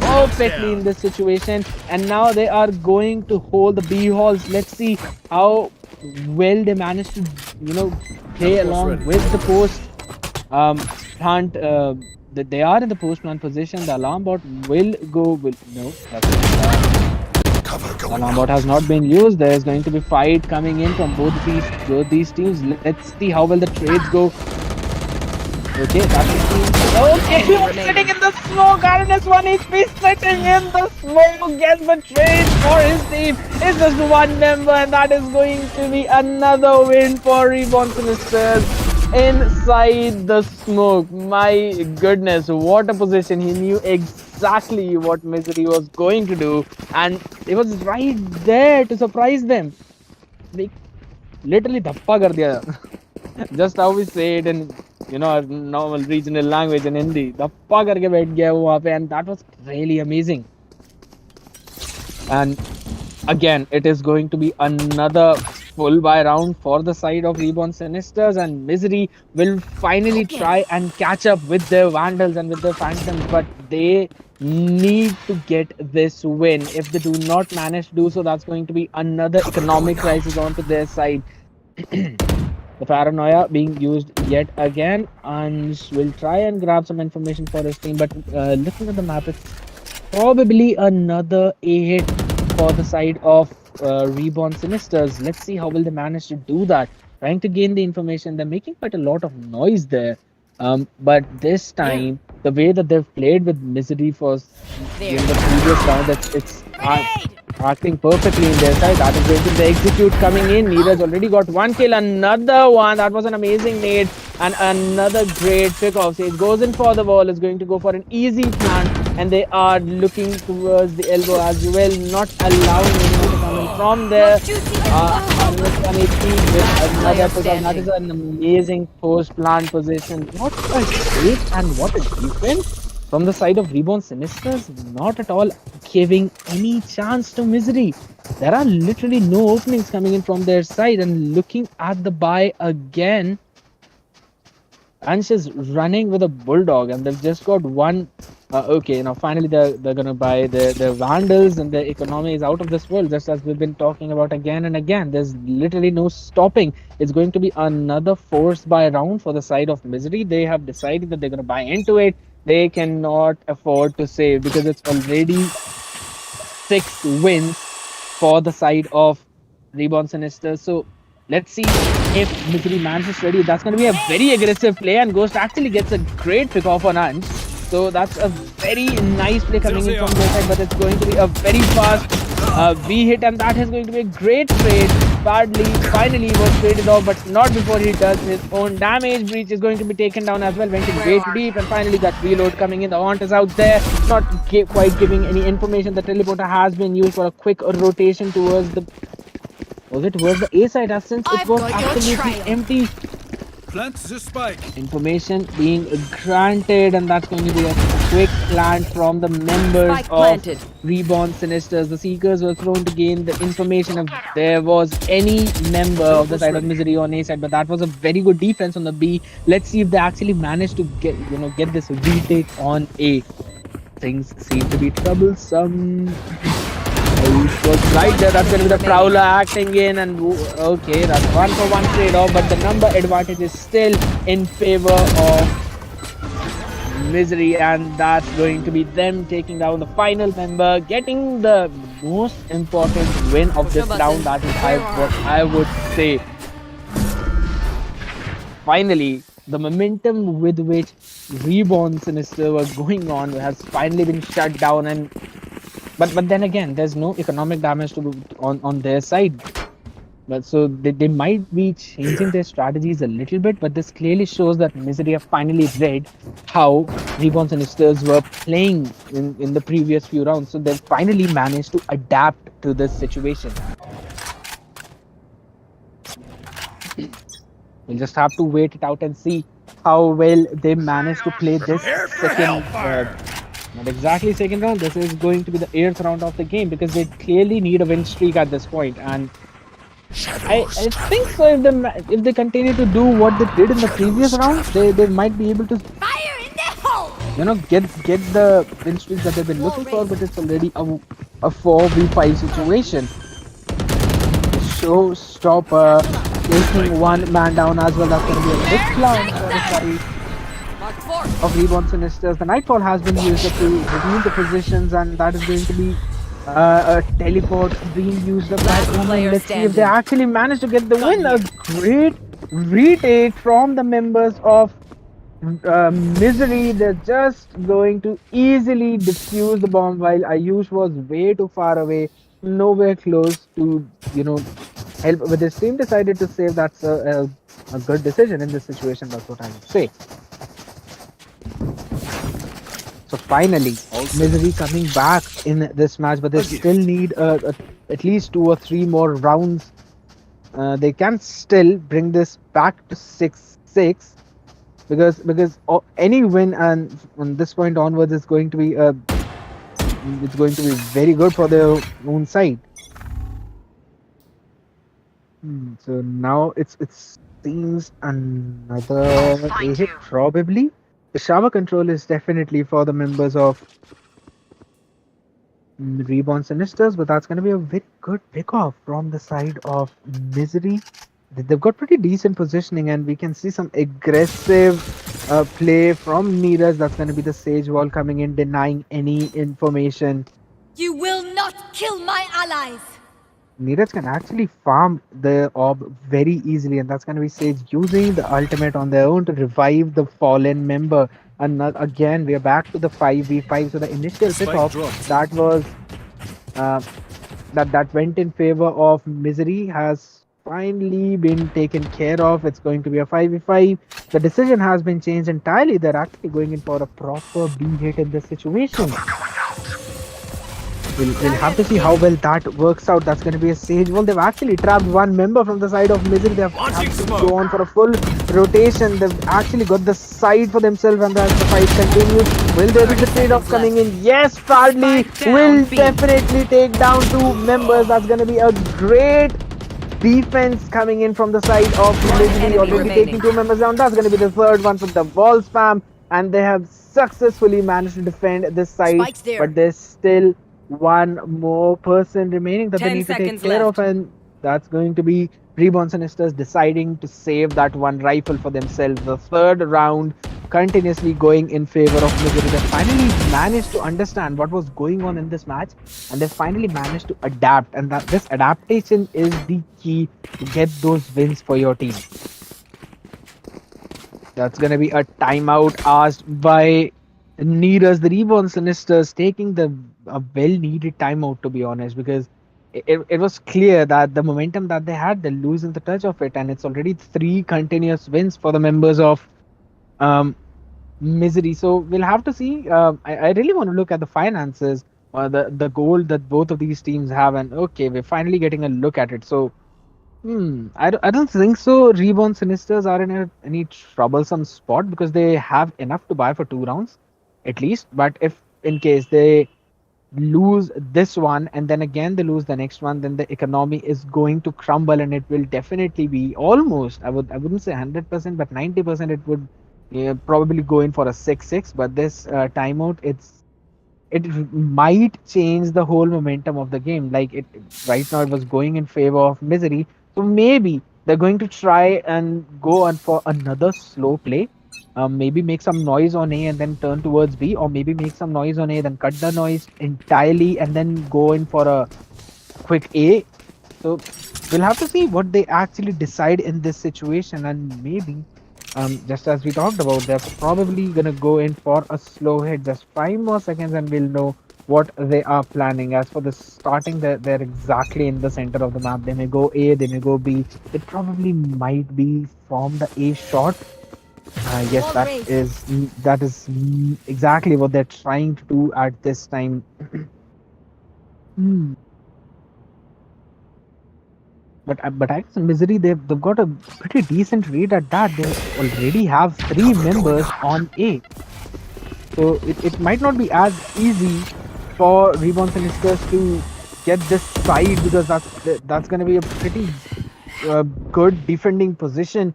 perfectly in this situation, and now they are going to hold the B halls. Let's see how well they manage to, play along with the post plant. They are in the post plant position. The alarm bot will go. No, the alarm bot has not been used. There is going to be fight coming in from both these teams. Let's see how well the trades go. Okay, that's okay, he was sitting in the smoke. RNS 1 HP sitting in the smoke. Gets the trade for his team. It's just 1 member, and that is going to be another win for Reborn Sinisters inside the smoke. My goodness, what a position. He knew exactly what Misery was going to do, and it was right there to surprise them. They literally dhappa kar diya. Just how we say it in our normal regional language in Hindi. Dhappa karke baith gaya wo wahan pe, and that was really amazing. And again, it is going to be another full buy round for the side of Reborn Sinisters, and Misery will finally try and catch up with their Vandals and with their Phantoms, but they need to get this win. If they do not manage to do so, that's going to be another economic crisis onto their side. The paranoia being used yet again, and will try and grab some information for his team, but looking at the map, it's probably another A hit for the side of Reborn Sinisters. Let's see how will they manage to do that. Trying to gain the information. They're making quite a lot of noise there. But this time, the way that they've played with Misery for the previous round, it's acting perfectly in their side. That is going to be the execute coming in. Neeraj already got 1 kill. Another one. That was an amazing nade. And another great pick-off. It goes in for the wall. It's going to go for an easy plant. And they are looking towards the elbow as well, not allowing anyone to come in from there. With another pick-off. That is an amazing post-plant position. What a great and what a defense from the side of Reborn Sinisters. Not at all giving any chance to Misery. There are literally no openings coming in from their side. And looking at the buy again, and she's running with a bulldog, and they've just got 1. Okay, now finally they're gonna buy the Vandals, and the economy is out of this world, just as we've been talking about again and again. There's literally no stopping. It's going to be another forced buy round for the side of Misery. They have decided that they're gonna buy into it. They cannot afford to save, because it's already 6 wins for the side of Reborn Sinisters. So let's see if Misery manages to ready. That's going to be a very aggressive play, and Ghost actually gets a great pick off on Anj. So that's a very nice play coming in from their side, but it's going to be a very fast V hit, and that is going to be a great trade. Badly, finally he was traded off, but not before he does his own damage. Breach is going to be taken down as well. Went in way too deep, and finally that reload coming in. The Haunt is out there, not quite giving any information. The teleporter has been used for a quick rotation towards the... Was it towards the A side? Since it was absolutely empty. Plant the spike. Information being granted, and that's going to be a quick planned from the members Spike of planted. Reborn Sinisters. The Seekers were thrown to gain the information if there was any member of the side of Misery on A side, but that was a very good defense on the B. Let's see if they actually manage to get this retake on A. Things seem to be troublesome. It was right there. That's going to be the Prowler acting in, and okay, that's 1-for-1 trade-off, but the number advantage is still in favor of Misery, and that's going to be them taking down the final member, getting the most important win of this round. That is what I would say. Finally, the momentum with which Reborn Sinister were going on has finally been shut down, and but then again, there's no economic damage to on their side. But so they might be changing their strategies a little bit, but this clearly shows that Misery have finally read how Reborn Sinisters were playing in the previous few rounds. So they've finally managed to adapt to this situation. We'll just have to wait it out and see how well they manage to play this second, not exactly second round. This is going to be the 8th round of the game, because they clearly need a win streak at this point. And I think so. If they continue to do what they did in the previous round, they might be able to get the win streak that they've been looking for. But it's already a 4v5 situation. Showstopper taking one man down as well. That's going to be a big plan for the side of Reborn Sinisters. The Nightfall has been used up to reveal the positions, and that is going to be a teleport being used up. Let's see if they actually manage to get the win. A great retake from the members of Misery. They're just going to easily defuse the bomb, while Ayush was way too far away, nowhere close to help with his team. Decided to save. That's a good decision in this situation. That's what I would say. So finally, Misery coming back in this match, but they still need at least 2 or 3 more rounds. They can still bring this back to 6-6, because any win and from this point onwards is going to be very good for their own side. So now it seems another A hit probably. The shower control is definitely for the members of Reborn Sinisters, but that's going to be a very good pick-off from the side of Misery. They've got pretty decent positioning, and we can see some aggressive play from Neeraj. That's going to be the Sage Wall coming in, denying any information. You will not kill my allies! Neeraj can actually farm the orb very easily, and that's going to be Sage using the ultimate on their own to revive the fallen member. And again, we are back to the 5v5. So the initial pick-off that was that went in favor of Misery has finally been taken care of. It's going to be a 5v5. The decision has been changed entirely. They're actually going in for a proper B hit in this situation. We'll have to see how well that works out. That's going to be a Sage Wall. They've actually trapped one member from the side of Misery. They have to go on for a full rotation. They've actually got the side for themselves, and as the fight continues, will there be the trade-off coming in? Yes, Fardley will definitely take down 2 members. That's going to be a great defense coming in from the side of Misery. Already taking 2 members down. That's going to be the 3rd one from the wall spam, and they have successfully managed to defend this side, but there's still one more person remaining that they need to take care of, and that's going to be Reborn Sinisters deciding to save that one rifle for themselves. The 3rd round continuously going in favor of Misery. They finally managed to understand what was going on in this match, and they finally managed to adapt, and that this adaptation is the key to get those wins for your team. That's going to be a timeout asked by Neeraj. The Reborn Sinisters taking a well-needed timeout, to be honest, because it was clear that the momentum that they had, they're losing the touch of it, and it's already 3 continuous wins for the members of Misery. So we'll have to see. I really want to look at the finances, or the goal that both of these teams have, and okay, we're finally getting a look at it. So I don't think so. Reborn Sinisters are in any troublesome spot, because they have enough to buy for 2 rounds. at least. But if in case they lose this one and then again they lose the next one, then the economy is going to crumble, and it will definitely be almost, I wouldn't say 100%, but 90% it would probably go in for a 6-6. But this timeout, it might change the whole momentum of the game. Like right now it was going in favor of Misery, so maybe they're going to try and go on for another slow play. Maybe make some noise on A and then turn towards B, or maybe make some noise on A, then cut the noise entirely and then go in for a quick A. So we'll have to see what they actually decide in this situation, and maybe just as we talked about, they're probably gonna go in for a slow hit. Just 5 more seconds and we'll know what they are planning. As for the starting, they're exactly in the center of the map. They may go A, they may go B. It probably might be from the A shot. Yes, that is exactly what they're trying to do at this time. Hmm. But I guess Misery, they've got a pretty decent read at that. They already have 3 members on A, so it might not be as easy for Reborn Sinisters to get this side, because that's going to be a pretty good defending position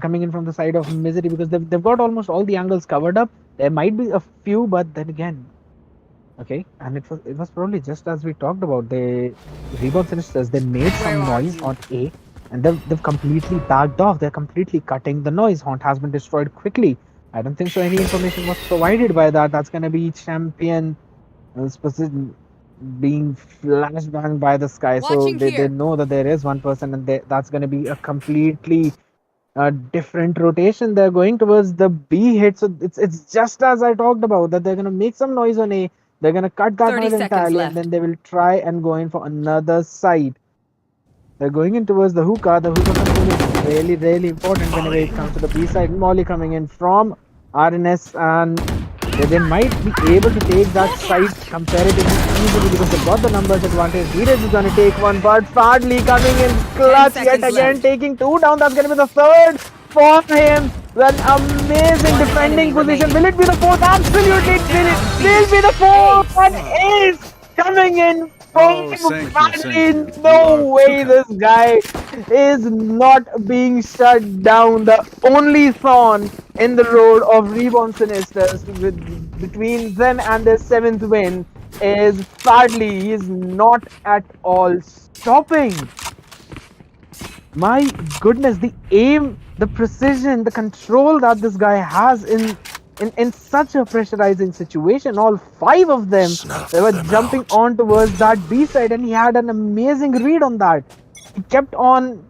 coming in from the side of Misery, because they've got almost all the angles covered up. There might be a few, but then again, okay, and it was probably just as we talked about. The Reborn Sinisters, they made some noise on A, and they've completely backed off. They're completely cutting the noise. Haunt has been destroyed quickly. I don't think so any information was provided by that. That's gonna be champion specific being flashbanged by the sky. So they know that there is one person, and that's gonna be a completely different rotation. They're going towards the B hit. So it's just as I talked about, that they're gonna make some noise on A. They're gonna cut that noise entirely, and then they will try and go in for another side. They're going in towards the hookah. The hookah control is really, really important whenever it comes to the B side. Molly coming in from RNS, and they might be able to take that side comparatively easily because they've got the numbers advantage. Dheeraj is gonna take one, but Fadli coming in clutch yet again, taking 2 down. That's gonna be the 3rd for him. An amazing defending position. Will it be the 4th? Absolutely, it will be the 4th. One is coming in. No way this guy is not being shut down. The only thorn in the road of Reborn Sinisters between them and their 7th win is Fadli. He is not at all stopping. My goodness, the aim, the precision, the control that this guy has in such a pressurizing situation. All 5 of them, they were jumping on towards that B side, and he had an amazing read on that. He kept on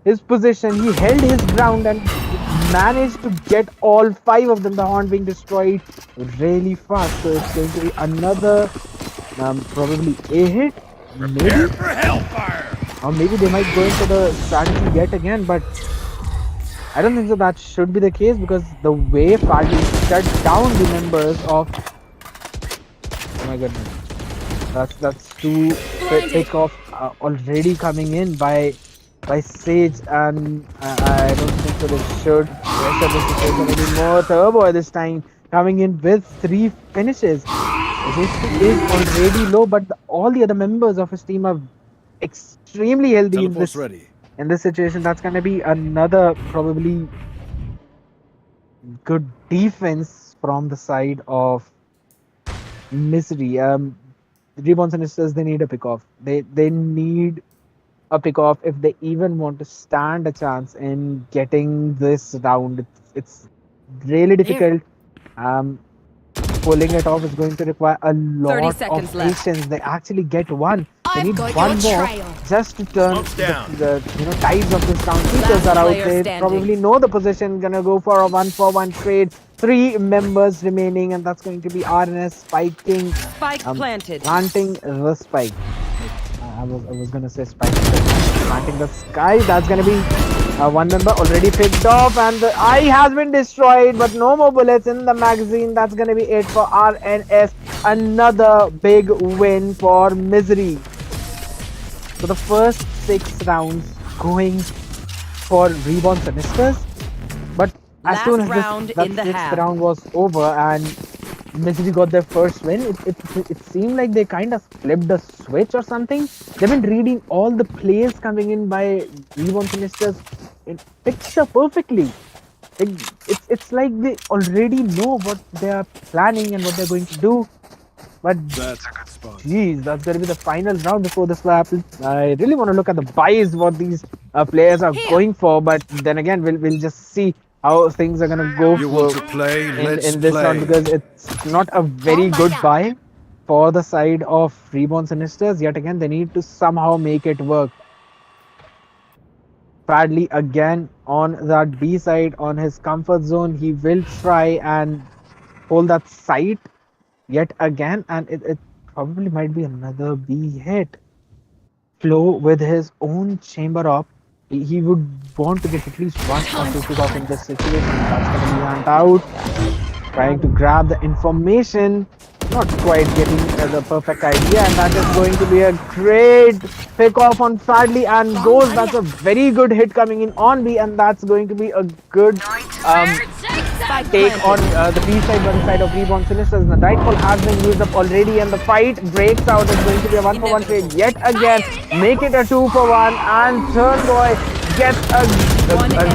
his position, he held his ground, and managed to get all 5 of them, the horn being destroyed really fast. So it's going to be another probably A hit, maybe, or maybe they might go into the strategy yet again, but I don't think so that should be the case, because the way Fadli shut down the members of... Oh my goodness. That's 2 takeoff already coming in by Sage, and I don't think so they should pressure the situation anymore. Turbo this time coming in with 3 finishes. HP is already low, but all the other members of his team are extremely healthy in this situation. That's going to be another probably good defense from the side of Misery. Reborn Sinisters, they need a pickoff. They need a pickoff if they even want to stand a chance in getting this round. It's really difficult. Pulling it off is going to require a lot of patience. They actually get one. They need one more just to turn the tides of this round. Features are out there. Probably know the position. Gonna go for a 1-for-1 trade. 3 members remaining, and that's going to be RNS spiking. Spike planted. Planting the spike. I was gonna say spike. Planting the sky. That's gonna be 1 member already picked off, and the eye has been destroyed, but no more bullets in the magazine. That's gonna be it for RNS. Another big win for Misery. So the first 6 rounds going for Reborn Sinisters, but as soon as that 6th round was over, and Misery got their first win, it seemed like they kind of flipped the switch or something. They've been reading all the plays coming in by Reborn Sinisters in picture perfectly. It's like they already know what they are planning and what they're going to do. But That's a good spot. geez, that's going to be the final round before this happens. I really want to look at the buys, what these players are going for. But then again, we'll just see how things are going to go You want to play? Let's in this play. round, because it's not a very good buy for the side of Reborn Sinisters. Yet again, they need to somehow make it work. Bradley again on that B side, on his comfort zone. He will try and hold that sight yet again, and it probably might be another B hit. Flo with his own chamber up. He would want to get at least one or two kills off in this situation. That's going to be hand out. Trying to grab the information. Not quite getting the perfect idea, and that is going to be a great pick off on Fadley and goes. That's a very good hit coming in on B, and that's going to be a good take on the B side by the side of Reborn Sinisters. The Nightfall has been used up already, and the fight breaks out. It's going to be a 1-for-1 trade yet again. Make it a 2-for-1, and Turnboy gets a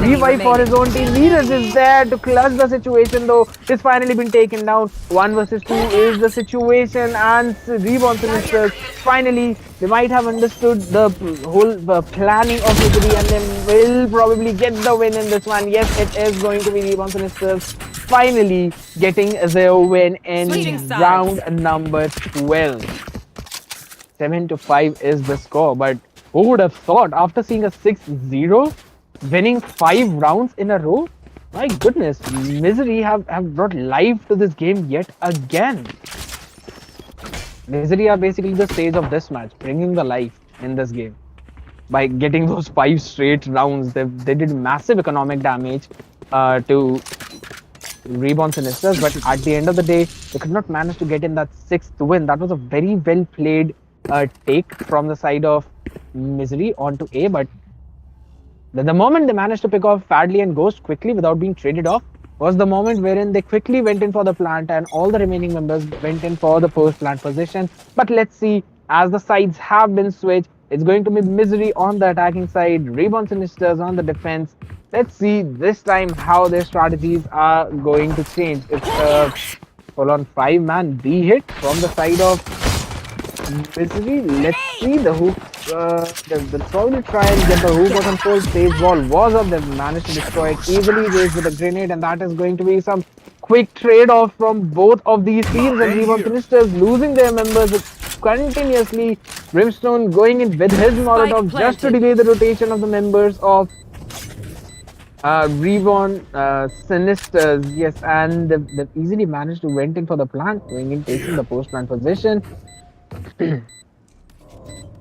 revive for his own team. Neeraj is there to clutch the situation, though it's finally been taken down. 1 versus 2 is the situation, and Reborn Sinisters finally, they might have understood the whole planning of Misery, and they will probably get the win in this one. Yes, it is going to be Reborn Sinisters finally getting their win in round number 12. 7-5 is the score, but who would have thought, after seeing a 6-0, winning 5 rounds in a row? My goodness, Misery have brought life to this game yet again. Misery are basically the stage of this match, bringing the life in this game. By getting those 5 straight rounds, they did massive economic damage to Reborn Sinisters, but at the end of the day, they could not manage to get in that 6th win. That was a very well played take from the side of Misery onto A, but the moment they managed to pick off Fadley and Ghost quickly without being traded off was the moment wherein they quickly went in for the plant, and all the remaining members went in for the post plant position. But let's see, as the sides have been switched, it's going to be Misery on the attacking side, Reborn Sinisters on the defense. Let's see this time how their strategies are going to change. It's a full-on 5-man B hit from the side of Misery. Let's see the hook. They'll probably try and get the hook on full. Stage wall was up. They've managed to destroy it easily. Raised with a grenade, and that is going to be some quick trade-off from both of these teams. And Reborn Sinisters losing their members continuously. Brimstone going in with his Molotov just to delay the rotation of the members of Reborn Sinisters. Yes, and they've easily managed to went in for the plant, going in, taking the post-plant position.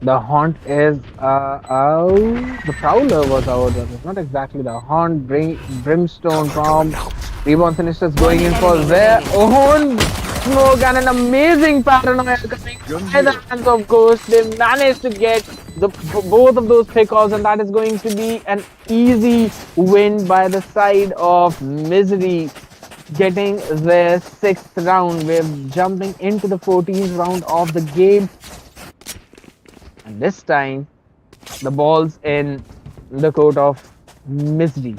The Haunt is out. The Prowler was out. It's not exactly the Haunt. Brimstone from Reborn Sinisters going in for their own smoke, and an amazing paranoia coming by the hands of Ghost. They managed to get both of those pickoffs, and that is going to be an easy win by the side of Misery, getting their 6th round. We're jumping into the 14th round of the game, and this time the ball's in the court of Misery.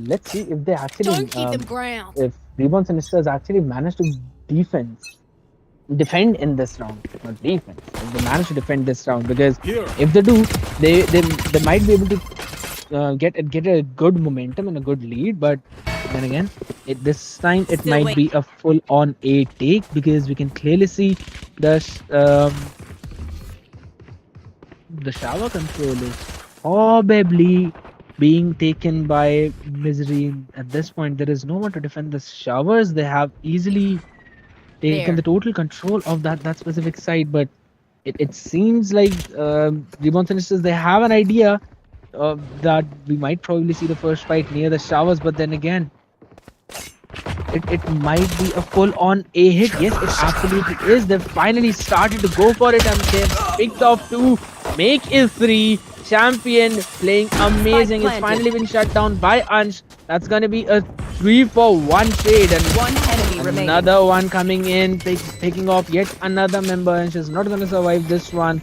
Let's see if they actually Don't keep them ground. if Reborn Sinisters actually manage to defend in this round, not defense. If they manage to defend this round, because if they do, they might be able to get a good momentum and a good lead. But then again, this time it might be a full-on A take, because we can clearly see the shower control is probably being taken by Misery. At this point, there is no one to defend the showers. They have easily taken the total control of that specific side, but it seems like Reborn Sinisters, they have an idea that we might probably see the first fight near the showers. But then again, it might be a full-on A hit. Yes, it absolutely is. They've finally started to go for it, and they've picked off 2, make it 3. Champion playing amazing. It's planted. finally been shut down by Ansh. That's gonna be a 3-for-1 trade, and One enemy remaining. another one coming in, taking off yet another member, and she's not gonna survive this one.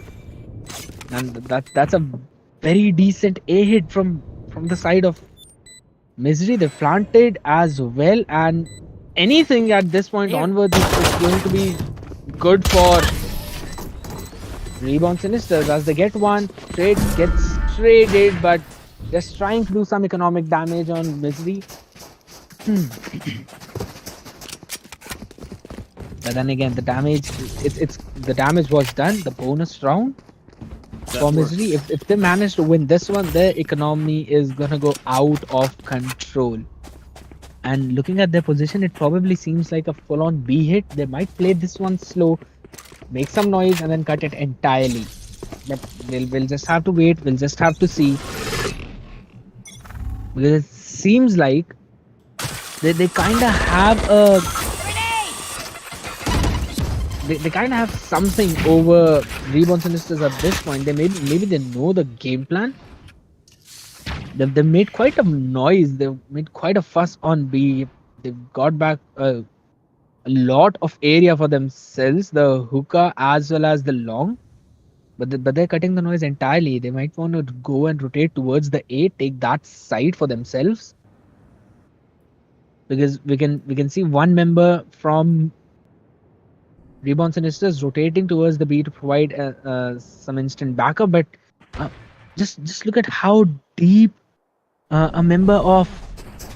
And that's a very decent A hit from the side of Misery. They planted as well, and anything at this point onwards is going to be good for Reborn Sinisters, as they get one trade, gets traded, but just trying to do some economic damage on Misery. But then again, the damage the damage was done. The bonus round for Misery, if they manage to win this one, their economy is gonna go out of control. And looking at their position, it probably seems like a full-on B hit. They might play this one slow, make some noise, and then cut it entirely. But we'll just have to wait. We'll just have to see. Because it seems like they kind of have a they kind of have something over Reborn Sinisters at this point. They maybe they know the game plan. They made quite a noise. They made quite a fuss on B. They've got back a lot of area for themselves, the hookah as well as the long. But they're cutting the noise entirely. They might want to go and rotate towards the A, take that side for themselves. Because we can see one member from Reborn Sinisters rotating towards the B to provide some instant backup. But just look at how deep a member of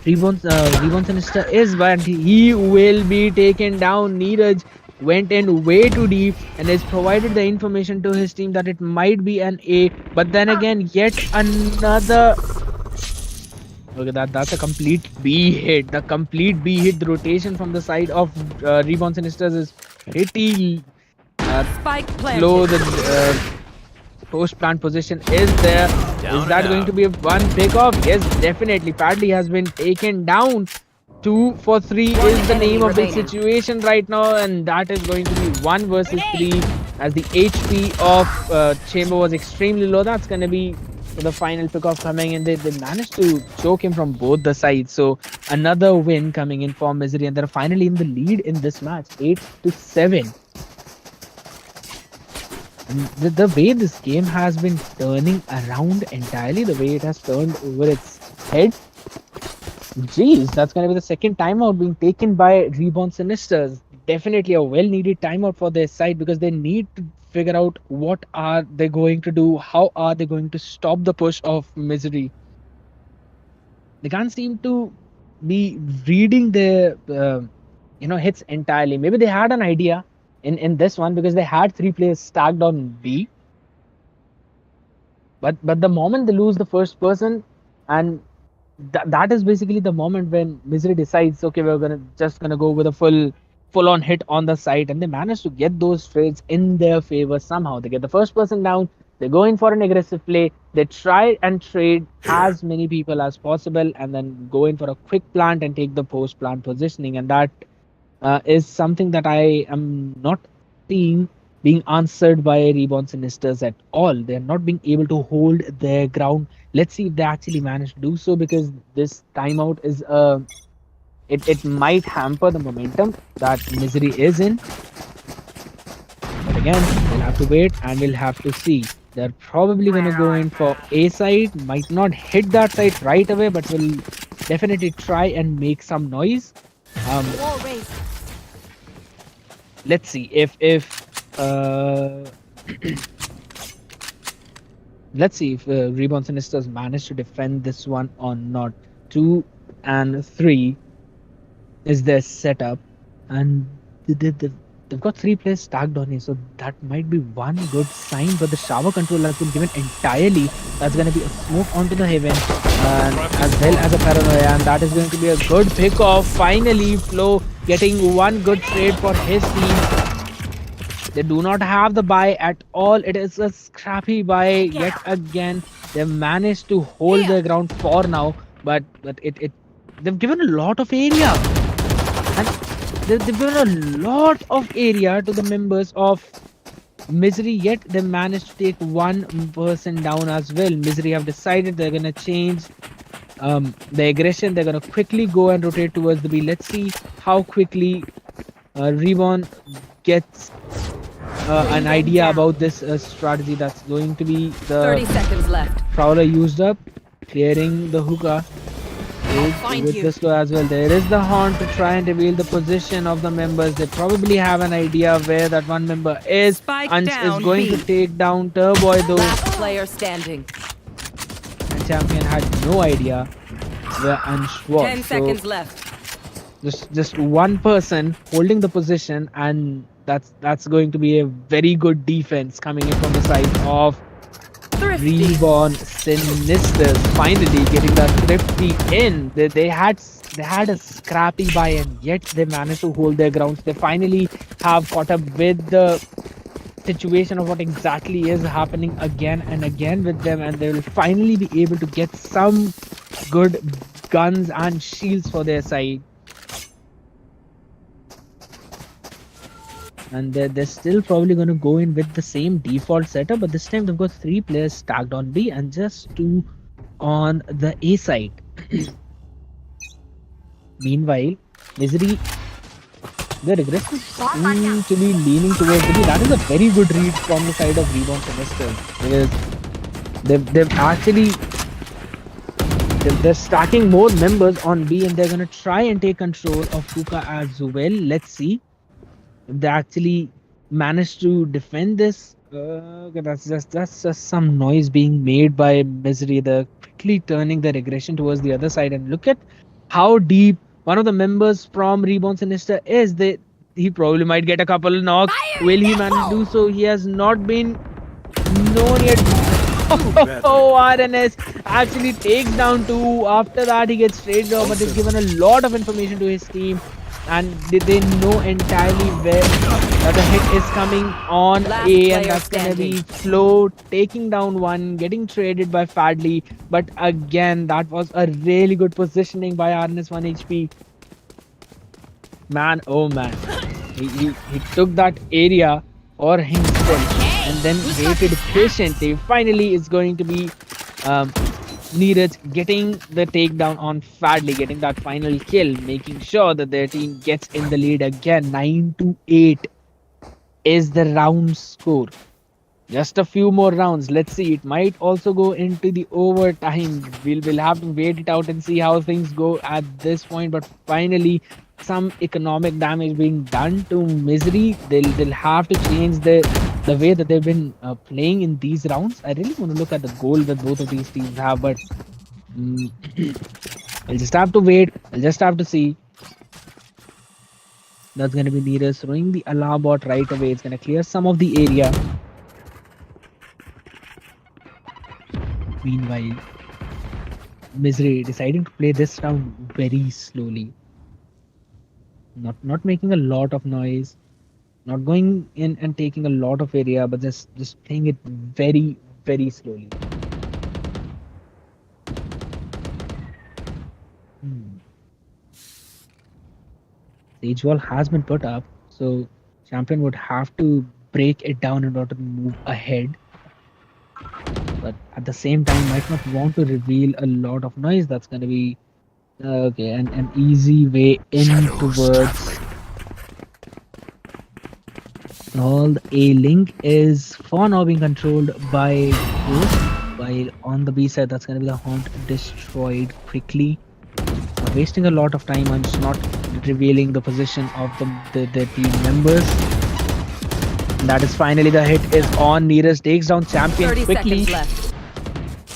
Reborn Sinister is, but he will be taken down. Neeraj went in way too deep and has provided the information to his team that it might be an A. But then again, yet another. Look at that. That's a complete B hit. The complete B hit. The rotation from the side of Reborn Sinisters is pretty Spike planted. low. The post plant position is there. Is that going to be a one pick off? Yes, definitely. Padley has been taken down. 2 for 3 is the name of the situation right now, and that is going to be 1 versus 3, as the HP of Chamber was extremely low. That's going to be the final pick off coming in. They managed to choke him from both the sides. So another win coming in for Misery, and they're finally in the lead in this match, 8-7. And the way this game has been turning around entirely, the way it has turned over its head, jeez, that's going to be the second timeout being taken by Reborn Sinisters. Definitely a well-needed timeout for their side, because they need to figure out what are they going to do, how are they going to stop the push of Misery. They can't seem to be reading their hits entirely. Maybe they had an idea in this one, because they had 3 players stacked on B. But the moment they lose the first person, and that is basically the moment when Misery decides, okay, we're just gonna go with a full-on hit on the site, and they manage to get those trades in their favor somehow. They get the first person down, they go in for an aggressive play, they try and trade as many people as possible, and then go in for a quick plant and take the post-plant positioning, and that is something that I am not seeing being answered by Reborn Sinisters at all. They're not being able to hold their ground. Let's see if they actually manage to do so, because this timeout is it might hamper the momentum that Misery is in. But again, we'll have to wait and we'll have to see. They're probably going to go in for A side. Might not hit that side right away, but will definitely try and make some noise. Let's see if let's see if Reborn Sinisters manage to defend this one or not. 2 and 3 is their setup, and they've got 3 players stacked on here, so that might be one good sign. But the shower control has been given entirely. That's going to be a smoke onto the heaven, as well as a paranoia, and that is going to be a good pick off. Finally, Flo getting one good trade for his team. They do not have the buy at all. It is a scrappy buy yet again. They've managed to hold their ground for now, but they've given a lot of area, and they've given a lot of area to the members of Misery, yet they managed to take one person down as well. Misery have decided they're gonna change the aggression. They're gonna quickly go and rotate towards the B. Let's see how quickly Reborn gets an idea about this strategy. That's going to be 30 the seconds left. Prowler used up, clearing the hookah. With the slow as well. There is the horn to try and reveal the position of the members. They probably have an idea where that one member is. Spike Ansh down is going B. to take down Turboy though. Last player standing. And Champion had no idea where Ansh was. 10 seconds left. Just one person holding the position, and that's going to be a very good defense coming in from the side of Reborn. Sinisters finally getting that thrifty in. They had a scrappy buy, and yet they managed to hold their grounds. They finally have caught up with the situation of what exactly is happening again and again with them, and they will finally be able to get some good guns and shields for their side. And they're still probably going to go in with the same default setup, but this time they've got 3 players stacked on B and just 2 on the A side. Meanwhile, Misery, their aggressive seem to be leaning towards the B. That is a very good read from the side of Reborn Sinisters, because they've actually they're stacking more members on B, and they're going to try and take control of hookah as well. Let's see. They actually managed to defend this. That's just some noise being made by Misery. They're quickly turning their aggression towards the other side, and look at how deep one of the members from Reborn Sinister is. He probably might get a couple of knocks. Will he manage to do so? He has not been known yet. Oh, RNS actually takes down 2. After that, he gets traded off, but he's given a lot of information to his team. And they know entirely where the hit is coming on Last A, and player that's going to be standing. Flo taking down 1, getting traded by Fadley. But again, that was a really good positioning by RNS 1 HP. Man, oh man, he took that area for himself and then waited patiently. Finally, it's going to be Neeraj getting the takedown on Fadley, getting that final kill, making sure that their team gets in the lead again. 9-8 is the round score. Just a few more rounds. Let's see. It might also go into the overtime. We'll have to wait it out and see how things go at this point. But finally, some economic damage being done to Misery. They'll have to change the way that they've been playing in these rounds. I really want to look at the goal that both of these teams have, but I'll just have to wait. I'll just have to see. That's going to be Neeraj throwing the alarm bot right away. It's going to clear some of the area. Meanwhile, Misery deciding to play this round very slowly. Not making a lot of noise. Not going in and taking a lot of area, but just playing it very, very slowly. Sage wall has been put up, so Champion would have to break it down in order to move ahead. But at the same time, might not want to reveal a lot of noise. That's going to be okay, an easy way in towards. All the A link is for now being controlled by Ghost, while on the B side that's going to be the Haunt destroyed quickly. Not wasting a lot of time and just not revealing the position of the team members. And that is finally the hit is on. Neeraj takes down Champion 30 quickly. seconds left.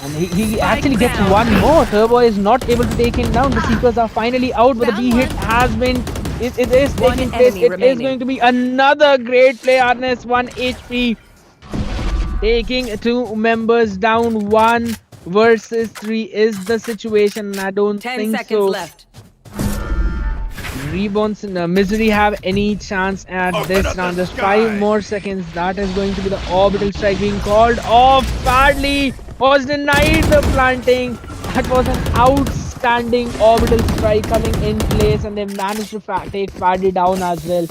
And he actually gets one more. Turbo is not able to take him down. The Seekers are finally out, but the B hit has been... It is taking place. It is going to be another great play. RNS 1 HP. Taking 2 members down. 1 versus 3 is the situation. I don't 10 think seconds so. left. Reborn's Misery have any chance at this round? Just 5 more seconds. That is going to be the orbital strike being called off. Fadley was denied the planting. That was an outstanding orbital strike coming in place, and they managed to take Fadley down as well.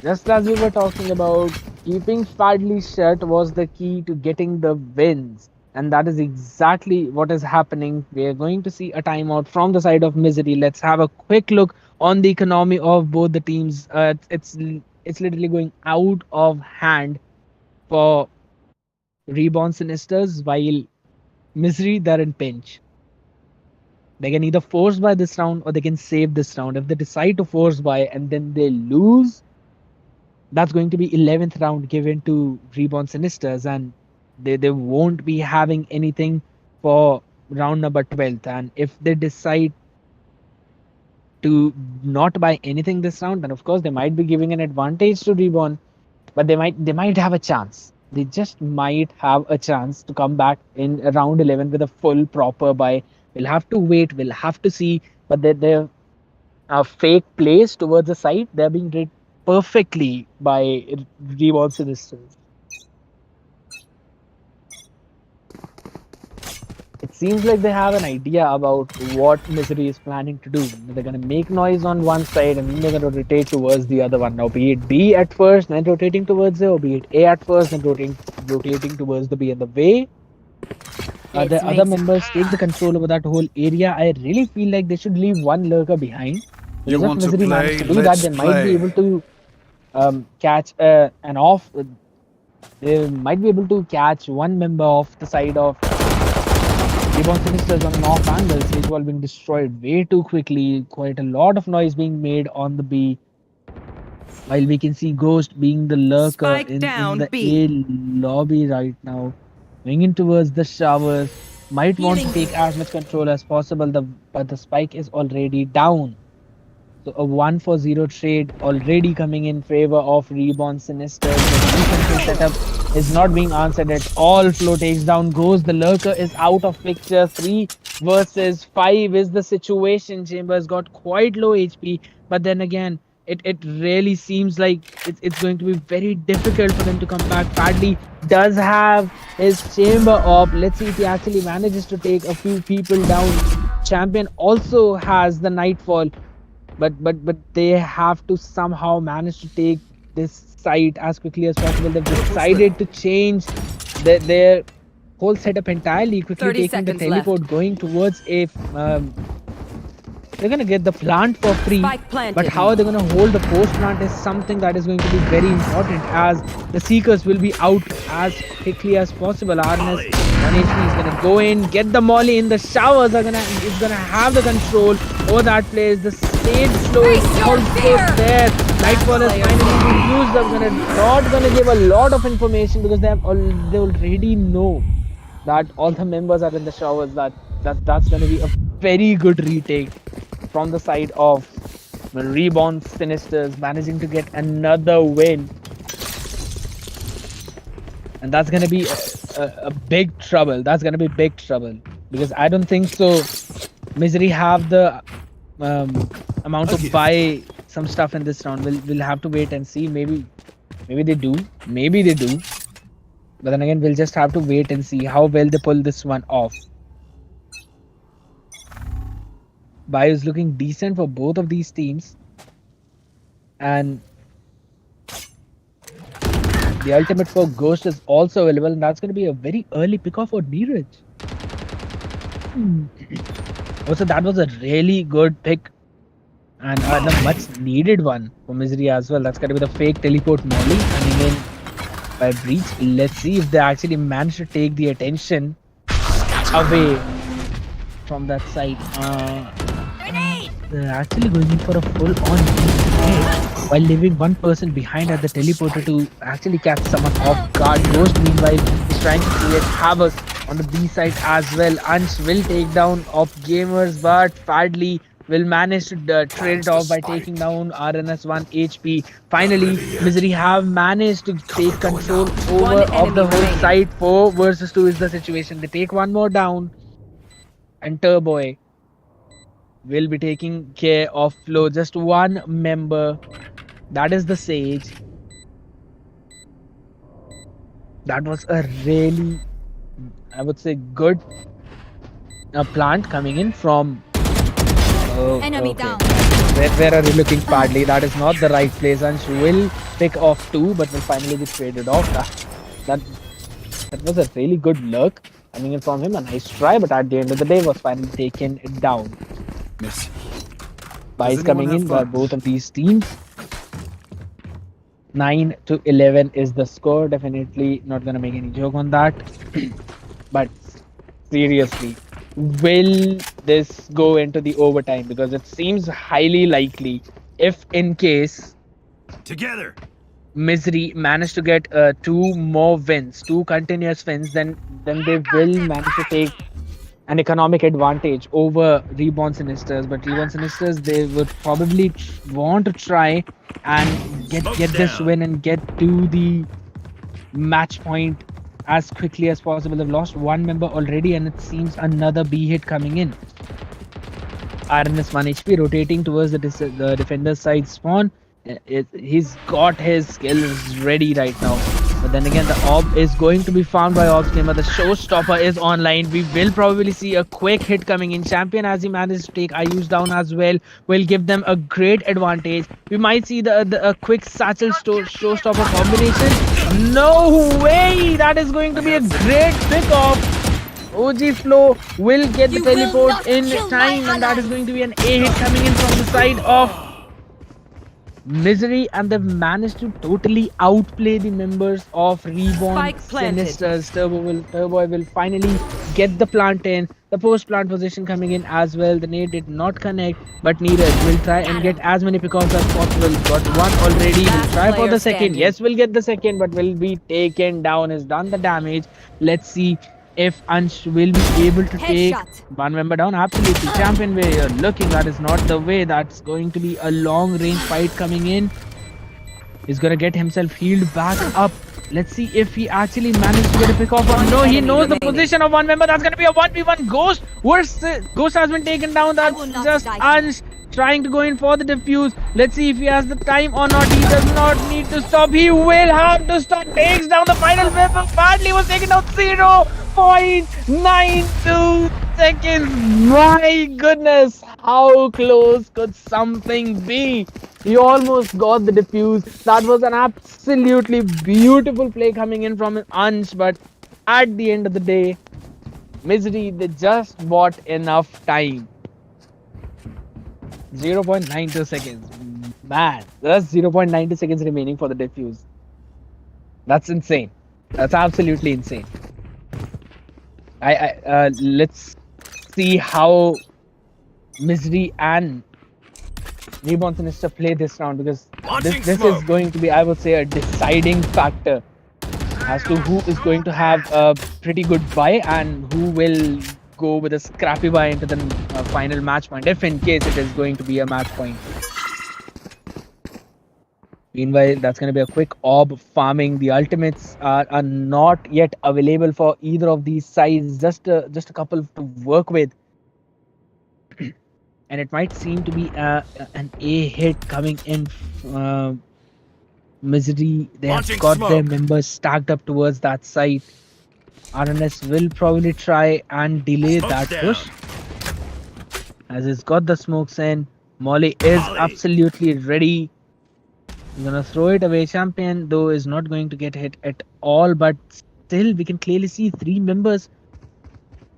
Just as we were talking about, keeping Fadley shut was the key to getting the wins. And that is exactly what is happening. We are going to see a timeout from the side of Misery. Let's have a quick look on the economy of both the teams. It's literally going out of hand for Reborn Sinisters, while Misery, they're in pinch. They can either force buy this round or they can save this round. If they decide to force buy and then they lose, that's going to be 11th round given to Reborn Sinisters, and they won't be having anything for round number 12th. And if they decide to not buy anything this round, then of course they might be giving an advantage to Reborn, but they might have a chance. They just might have a chance to come back in round 11 with a full proper buy. We'll have to wait. We'll have to see. But they're fake plays towards the side. They're being read perfectly by Reborn Sinisters. It seems like they have an idea about what Misery is planning to do. They're going to make noise on one side and then they're going to rotate towards the other one. Now, be it B at first, then rotating towards A, or be it A at first, then rotating towards the B. And the way the other members take the control over that whole area, I really feel like they should leave one lurker behind. You Because want if to Misery play? manages to do that, Let's they might be play. able to catch an off. They might be able to catch one member off the side of Reborn Sinisters on an off angle. Stage wall being destroyed way too quickly. Quite a lot of noise being made on the B. While we can see Ghost being the lurker Spike in down, the B. A lobby right now. Going in towards the showers. Might want to take as much control as possible, but the spike is already down. So a 1-for-0 trade already coming in favor of Reborn Sinisters. The defensive setup is not being answered at all. Flow takes down, goes. The lurker is out of picture. 3 versus 5 is the situation. Chambers got quite low HP, but then again, it really seems like it's going to be very difficult for them to come back. Fadley does have his chamber up. Let's see if he actually manages to take a few people down. Champion also has the Nightfall. But they have to somehow manage to take this site as quickly as possible. They've decided to change their whole setup entirely, quickly 30 taking the seconds teleport, left. going towards a they're gonna get the plant for free. Spike planted. But how are they gonna hold the post plant is something that is going to be very important, as the Seekers will be out as quickly as possible. RNS 1 HP is gonna go in, get the molly in. The showers is gonna have the control over that place. The stage flow is Face your also fear! there. Nightfall has finally been used. I'm not gonna give a lot of information because they already know that all the members are in the showers. That's gonna be a very good retake from the side of Reborn Sinisters, managing to get another win. And that's going to be a big trouble. That's going to be big trouble. Because I don't think so Misery have the amount to buy some stuff in this round. We'll have to wait and see. Maybe they do. Maybe they do. But then again, we'll just have to wait and see how well they pull this one off. Buy is looking decent for both of these teams, and the ultimate for Ghost is also available, and that's going to be a very early pickoff for Neeraj. Also, that was a really good pick and a much needed one for Misery as well. That's going to be the fake teleport molly coming in by Breach. Let's see if they actually manage to take the attention away from that side. They're actually going in for a full-on hit while leaving one person behind at the teleporter to actually catch someone off guard. Ghost, meanwhile, is trying to create havoc on the B side as well. Ansh will take down off gamers, but Fadley will manage to trade it off by taking down RNS 1 HP. Finally, Misery have managed to take control over of the whole site. 4 versus 2 is the situation. They take one more down, and Turboy will be taking care of Flow. Just one member. That is the Sage. That was a really, I would say, good plant coming in from... Enemy okay. down. Where are you looking, Padley? That is not the right place. Ansh will pick off 2, but will finally be traded off. That was a really good luck coming in from him. A nice try, but at the end of the day was finally taken down. Miss. Buys anyone coming have in by fun? both of these teams. 9-11 is the score. Definitely not gonna make any joke on that. But seriously, will this go into the overtime? Because it seems highly likely if in case Together. Misery managed to get 2 more wins, 2 continuous wins, then they will manage to take an economic advantage over Reborn Sinisters. But Reborn Sinisters, they would probably want to try and get this win and get to the match point as quickly as possible. They've lost 1 member already, and it seems another B hit coming in. RNS 1 HP rotating towards the defender's side spawn. He's got his skills ready right now. But then again, the orb is going to be found by Orbs Gamer. The showstopper is online. We will probably see a quick hit coming in. Champion, as he managed to take IUs down as well, will give them a great advantage. We might see a quick satchel showstopper combination. No way! That is going to be a great pick-off. OG Flow will get the teleport in time, and that is going to be an A hit coming in from the side of Misery, and they've managed to totally outplay the members of Reborn Sinisters. Turbo will finally get the plant in. The post-plant position coming in as well. The nade did not connect, but Neeraj will try and get as many pickoffs as possible. Got 1 already. Will try for the second. Yes, will get the second, but will be taken down. Has done the damage. Let's see if Ansh will be able to take 1 member down. Absolutely. Champion way you're looking, that is not the way. That's going to be a long range fight coming in. He's gonna get himself healed back up. Let's see if he actually managed to get a pick off or no. He knows the position of 1 member. That's gonna be a 1v1 Ghost. Worst Ghost has been taken down. That's just Ansh trying to go in for the defuse. Let's see if he has the time or not. He does not need to stop. He will have to stop. Takes down the final member. Badly was taken down. 0.92 seconds. My goodness, how close could something be? He almost got the defuse. That was an absolutely beautiful play coming in from Ansh, but at the end of the day, Misery, they just bought enough time. 0.92 seconds. Man, there's 0.92 seconds remaining for the defuse. That's insane. That's absolutely insane. Let's see how Misery and Reborn Sinister play this round, because this is going to be, I would say, a deciding factor as to who is going to have a pretty good buy and who will go with a scrappy buy into the final match point, if in case it is going to be a match point. Meanwhile, that's going to be a quick orb farming. The ultimates are not yet available for either of these sides. Just a couple to work with. And it might seem to be an A hit coming in. Misery, they have got their members stacked up towards that side. RNS will probably try and delay that push, as he's got the smokes in. Molly is absolutely ready. He's gonna throw it away. Champion, though, is not going to get hit at all, but still we can clearly see 3 members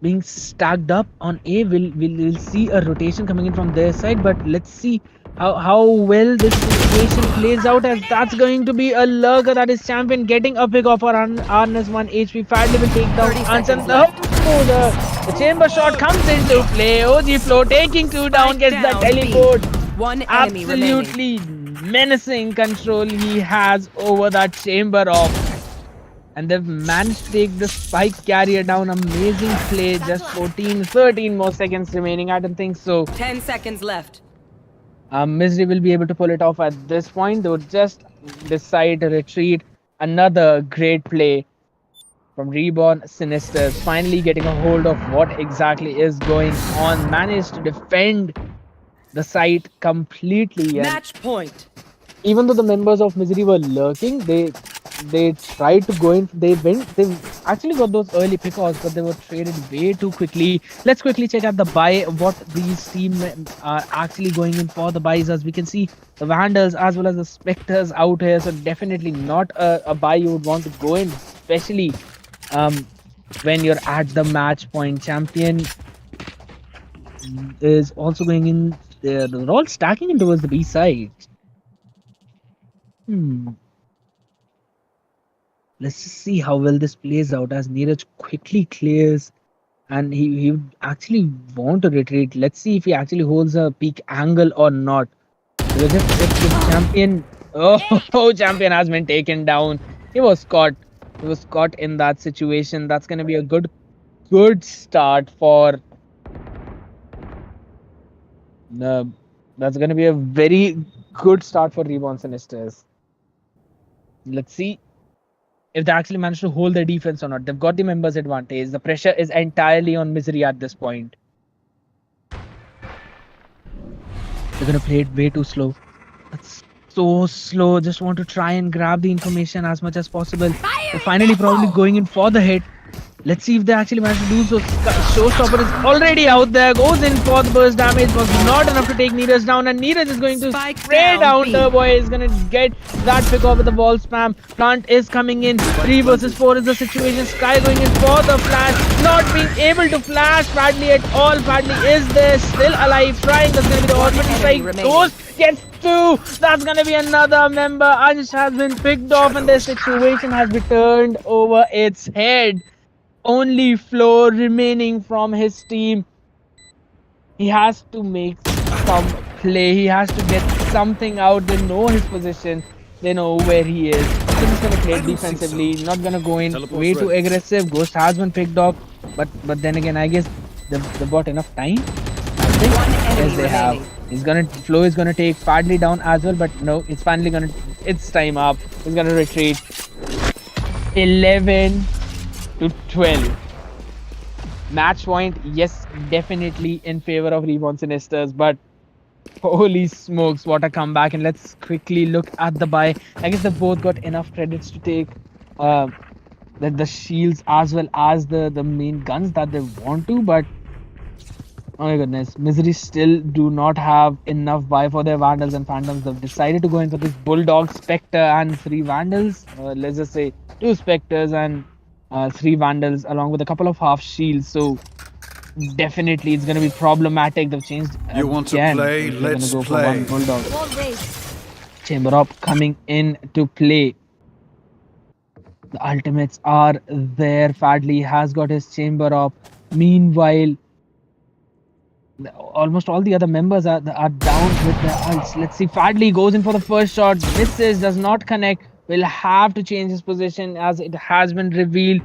being stacked up on A. We'll see a rotation coming in from their side, but let's see how well this situation plays out, as that's going to be a lurker. That is Champion getting a pick off for RNS 1 HP. Fadley will take down Ascent. The chamber shot comes into play. OG Flow taking 2 down, gets the teleport. 1 enemy absolutely menacing control he has over that chamber off. And they've managed to take the spike carrier down. Amazing play. Just 13 more seconds remaining. I don't think so. 10 seconds left. Misery will be able to pull it off at this point. They would just decide to retreat. Another great play from Reborn Sinisters. Finally getting a hold of what exactly is going on. Managed to defend the site completely. Match point. Even though the members of Misery were lurking, they they tried to go in. They actually got those early pickoffs, but they were traded way too quickly. Let's quickly check out the buy. What these team are actually going in for the buys, as we can see the Vandals as well as the Spectres out here. So definitely not a buy you would want to go in, especially when you're at the match point. Champion is also going in. They're all stacking in towards the B side. Let's just see how well this plays out as Neeraj quickly clears, and he would actually want to retreat. Let's see if he actually holds a peak angle or not. Because if the champion, champion has been taken down. He was caught. He was caught in that situation. That's gonna be a good start for. That's gonna be a very good start for Reborn Sinisters. Let's see if they actually manage to hold their defense or not. They've got the members advantage. The pressure is entirely on Misery at this point. They're gonna play it way too slow. That's so slow. Just want to try and grab the information as much as possible. They're finally probably going in for the hit. Let's see if they actually manage to do so. Showstopper is already out there. Goes in for the burst damage. Was not enough to take Neeraj down. And Neeraj is going to spray down Turboy. Is going to get that pick off with the ball spam. Plant is coming in. 3 versus 4 is the situation. Sky going in for the flash. Not being able to flash Fadley at all. Fadley is there. Still alive. Trying. That's going to be the automatic strike. Ghost gets 2. That's going to be another member. Ansh has been picked off. And the situation has been turned over its head. Only Floor remaining from his team. He has to make some play. He has to get something out. They know his position. They know where he is. He's just gonna play defensively. Not gonna go in way too aggressive. Ghost has been picked off, but then again, I guess they've got enough time. I think yes, they have. Flo is gonna take Fadley down as well, but no, it's finally it's time up. He's gonna retreat. 11 to 12. Match point, yes, definitely in favor of Reborn Sinisters, but holy smokes, what a comeback. And let's quickly look at the buy. I guess they both got enough credits to take the shields as well as the main guns that they want to, but oh my goodness, Misery still do not have enough buy for their Vandals and Phantoms. They've decided to go in for this Bulldog, Spectre and 3 Vandals. Let's just say 2 Spectres and 3 Vandals along with a couple of half shields. So definitely it's going to be problematic. They've changed You want to play? Let's go play. For 1 Bulldog. Chamber Op coming in to play. The ultimates are there. Fadley has got his Chamber Op. Meanwhile, almost all the other members are down with their ults. Let's see. Fadley goes in for the first shot. Misses, does not connect. Will have to change his position as it has been revealed.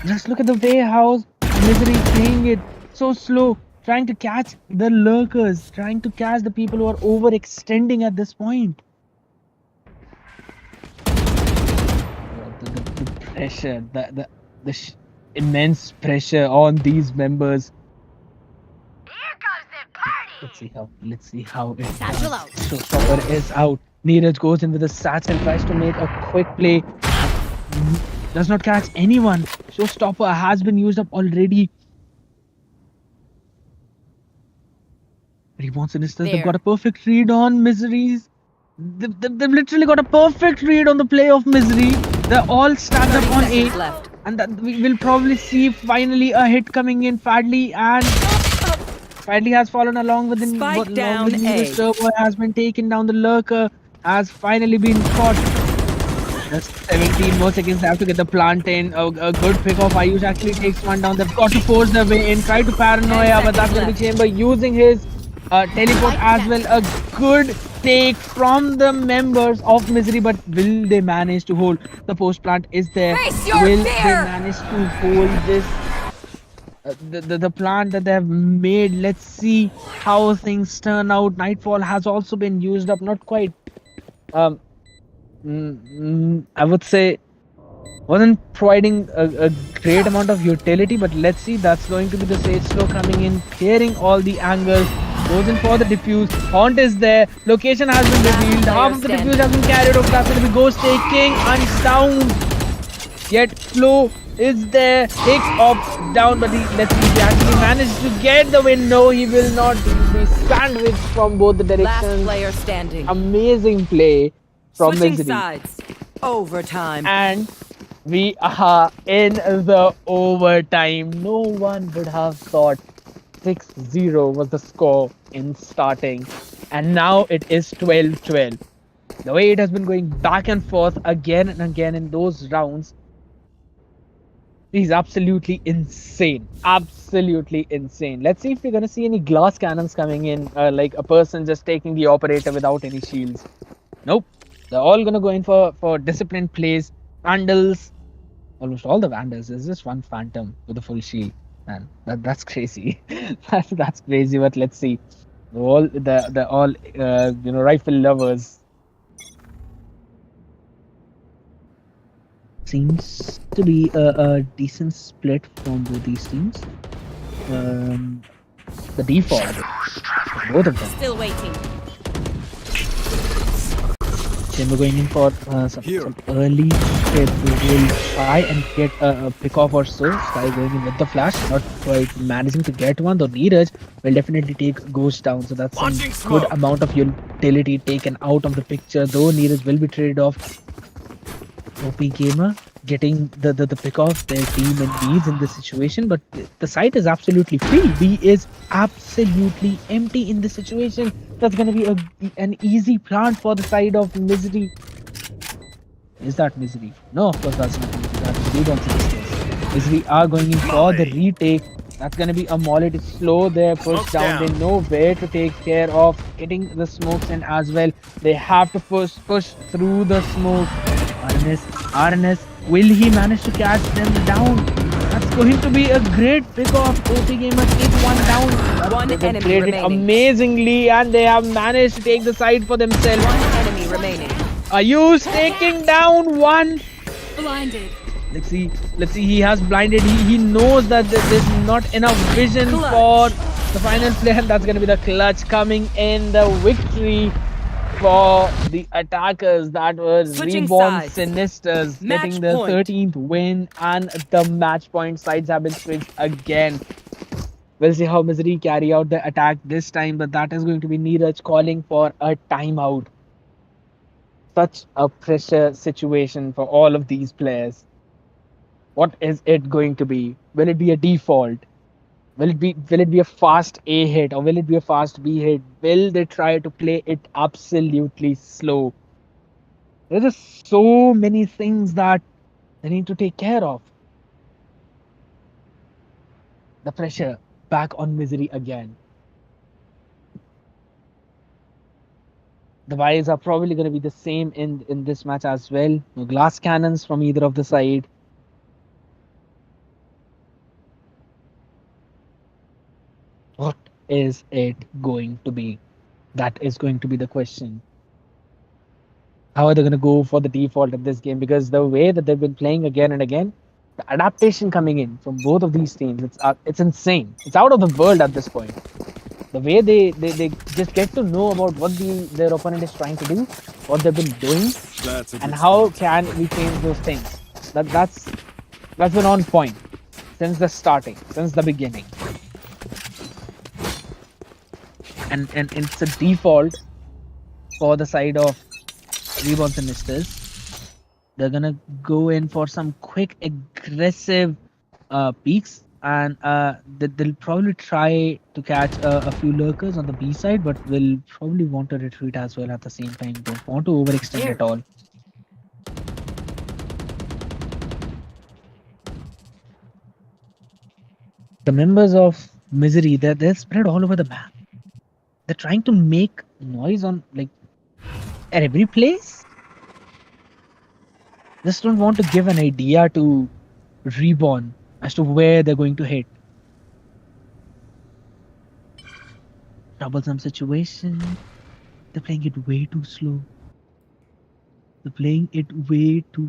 Just look at the way how Misery playing it. So slow. Trying to catch the lurkers. Trying to catch the people who are overextending at this point. The pressure. The immense pressure on these members. Here comes the party. Let's see how it Satchel out. Showstopper is out. Neeraj goes in with a satchel, tries to make a quick play. Does not catch anyone. Showstopper has been used up already. Reborn Sinisters, they've got a perfect read on Miseries. They've literally got a perfect read on the play of Misery. They're all stacked up on 8. Left. And that we will probably see finally a hit coming in. Fadley has fallen along with the Neeraj. Turbo has been taken down. The lurker has finally been caught. Just 17 more seconds. They have to get the plant in. A good pick off. Ayush actually takes one down. They've got to force their way in. Try to paranoia, but that's going to be Chamber using his teleport as well. A good take from the members of Misery, but will they manage to hold? The post plant is there. Will they manage to hold this? The plant that they have made. Let's see how things turn out. Nightfall has also been used up. Not quite. I would say wasn't providing a great amount of utility, but let's see. That's going to be the Sage Slow coming in, clearing all the angles. Goes in for the defuse. Haunt is there. Location has been revealed. Half of the defuse has been carried over. That's going to be Ghost taking unsound. Yet Flow is there. Takes up down, but let's see if he actually managed to get the win. No, he will not. Be sandwiched from both the directions. Last player standing. Amazing play from Switching Misery. sides. Overtime. And we are in the overtime. No one would have thought 6-0 was the score in starting. And now it is 12-12. The way it has been going back and forth again and again in those rounds is absolutely insane. Absolutely insane. Let's see if we're going to see any glass cannons coming in, like a person just taking the operator without any shields. Nope. They're all going to go in for disciplined plays. Vandals. Almost all the Vandals. There's just one Phantom with a full shield. Man, that's crazy. that's crazy, but let's see. All the all rifle lovers. Seems to be a decent split from both these teams. The default, both of them. Still waiting. Then we're going in for some early trade. We will try and get a pick off or so. Sky going in with the flash, not quite managing to get one. Though Neeraj will definitely take Ghost down, so that's some good amount of utility taken out of the picture. Though Neeraj will be traded off. OP Gamer getting the pick off their team and needs in this situation, but the site is absolutely free. B is absolutely empty in this situation. That's going to be an easy plant for the side of Misery. Is that Misery? No, of course that's not Misery. That's Reborn Sinisters. Misery are going in for the retake. That's going to be a molly. It's slow there, push down. They know where to take care of getting the smokes in as well. They have to push through the smoke. RNS, will he manage to catch them down? That's going to be a great pick off. OP Gamer take one down. One enemy played remaining. it amazingly, and they have managed to take the side for themselves. One enemy remaining. Ayush taking down one. Blinded. Let's see. He has blinded. He knows that there's not enough vision for the final play, and that's going to be the clutch coming in. The victory for the attackers. That was Reborn Sinisters getting the 13th win, and the match point sides have been switched again. We'll see how Misery carry out the attack this time, but that is going to be Neeraj calling for a timeout. Such a pressure situation for all of these players. What is it going to be? Will it be a default? Will it be a fast A hit, or will it be a fast B hit? Will they try to play it absolutely slow? There's just so many things that they need to take care of. The pressure back on Misery again. The vibes are probably going to be the same in this match as well. No glass cannons from either of the side. What is it going to be? That is going to be the question. How are they going to go for the default in this game? Because the way that they've been playing again and again, the adaptation coming in from both of these teams, it's insane. It's out of the world at this point. The way they just get to know about what their opponent is trying to do, what they've been doing, and how can we change those things. That's been on point since the beginning. And it's a default for the side of Reborn Sinisters. They're gonna go in for some quick aggressive peaks, and they'll probably try to catch a few lurkers on the B side, but will probably want to retreat as well at the same time. Don't want to overextend at all. The members of Misery, they're spread all over the map. They're trying to make noise on at every place. Just don't want to give an idea to Reborn as to where they're going to hit. Troublesome situation. They're playing it way too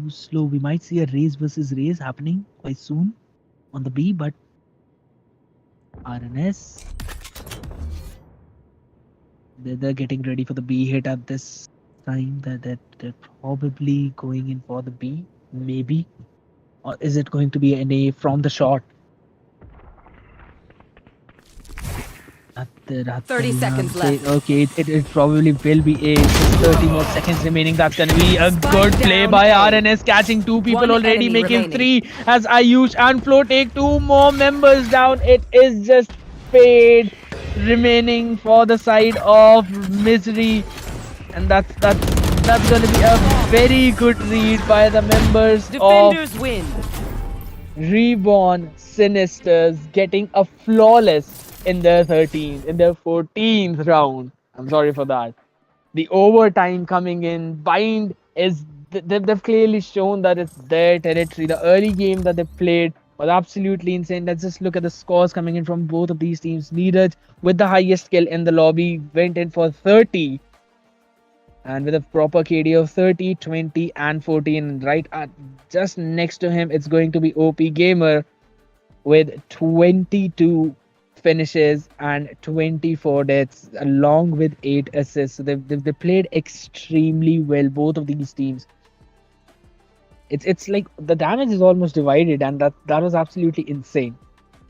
slow. We might see a race versus race happening quite soon on the B, but RNS They're getting ready for the B hit at this time. That they're probably going in for the B, maybe, or is it going to be an A from the shot? 30 seconds left. Okay, it probably will be A. Just 30 more seconds remaining. That's gonna be a Spike good play down by A. RNS, catching two people One already, enemy making remaining. 3 as Ayush and Flo take 2 more members down. It is just Fade remaining for the side of Misery, and that's gonna be a very good read by the members Defenders win. of Reborn Sinisters, getting a flawless in their 14th round. I'm sorry for that. The overtime coming in, Bind is they've clearly shown that it's their territory. The early game that they played was absolutely insane. Let's just look at the scores coming in from both of these teams. Neeraj, with the highest kill in the lobby, went in for 30. And with a proper KD of 30, 20, and 14, right at just next to him, it's going to be OP Gamer with 22 finishes and 24 deaths, along with 8 assists. So they played extremely well, both of these teams. It's like the damage is almost divided, and that was absolutely insane.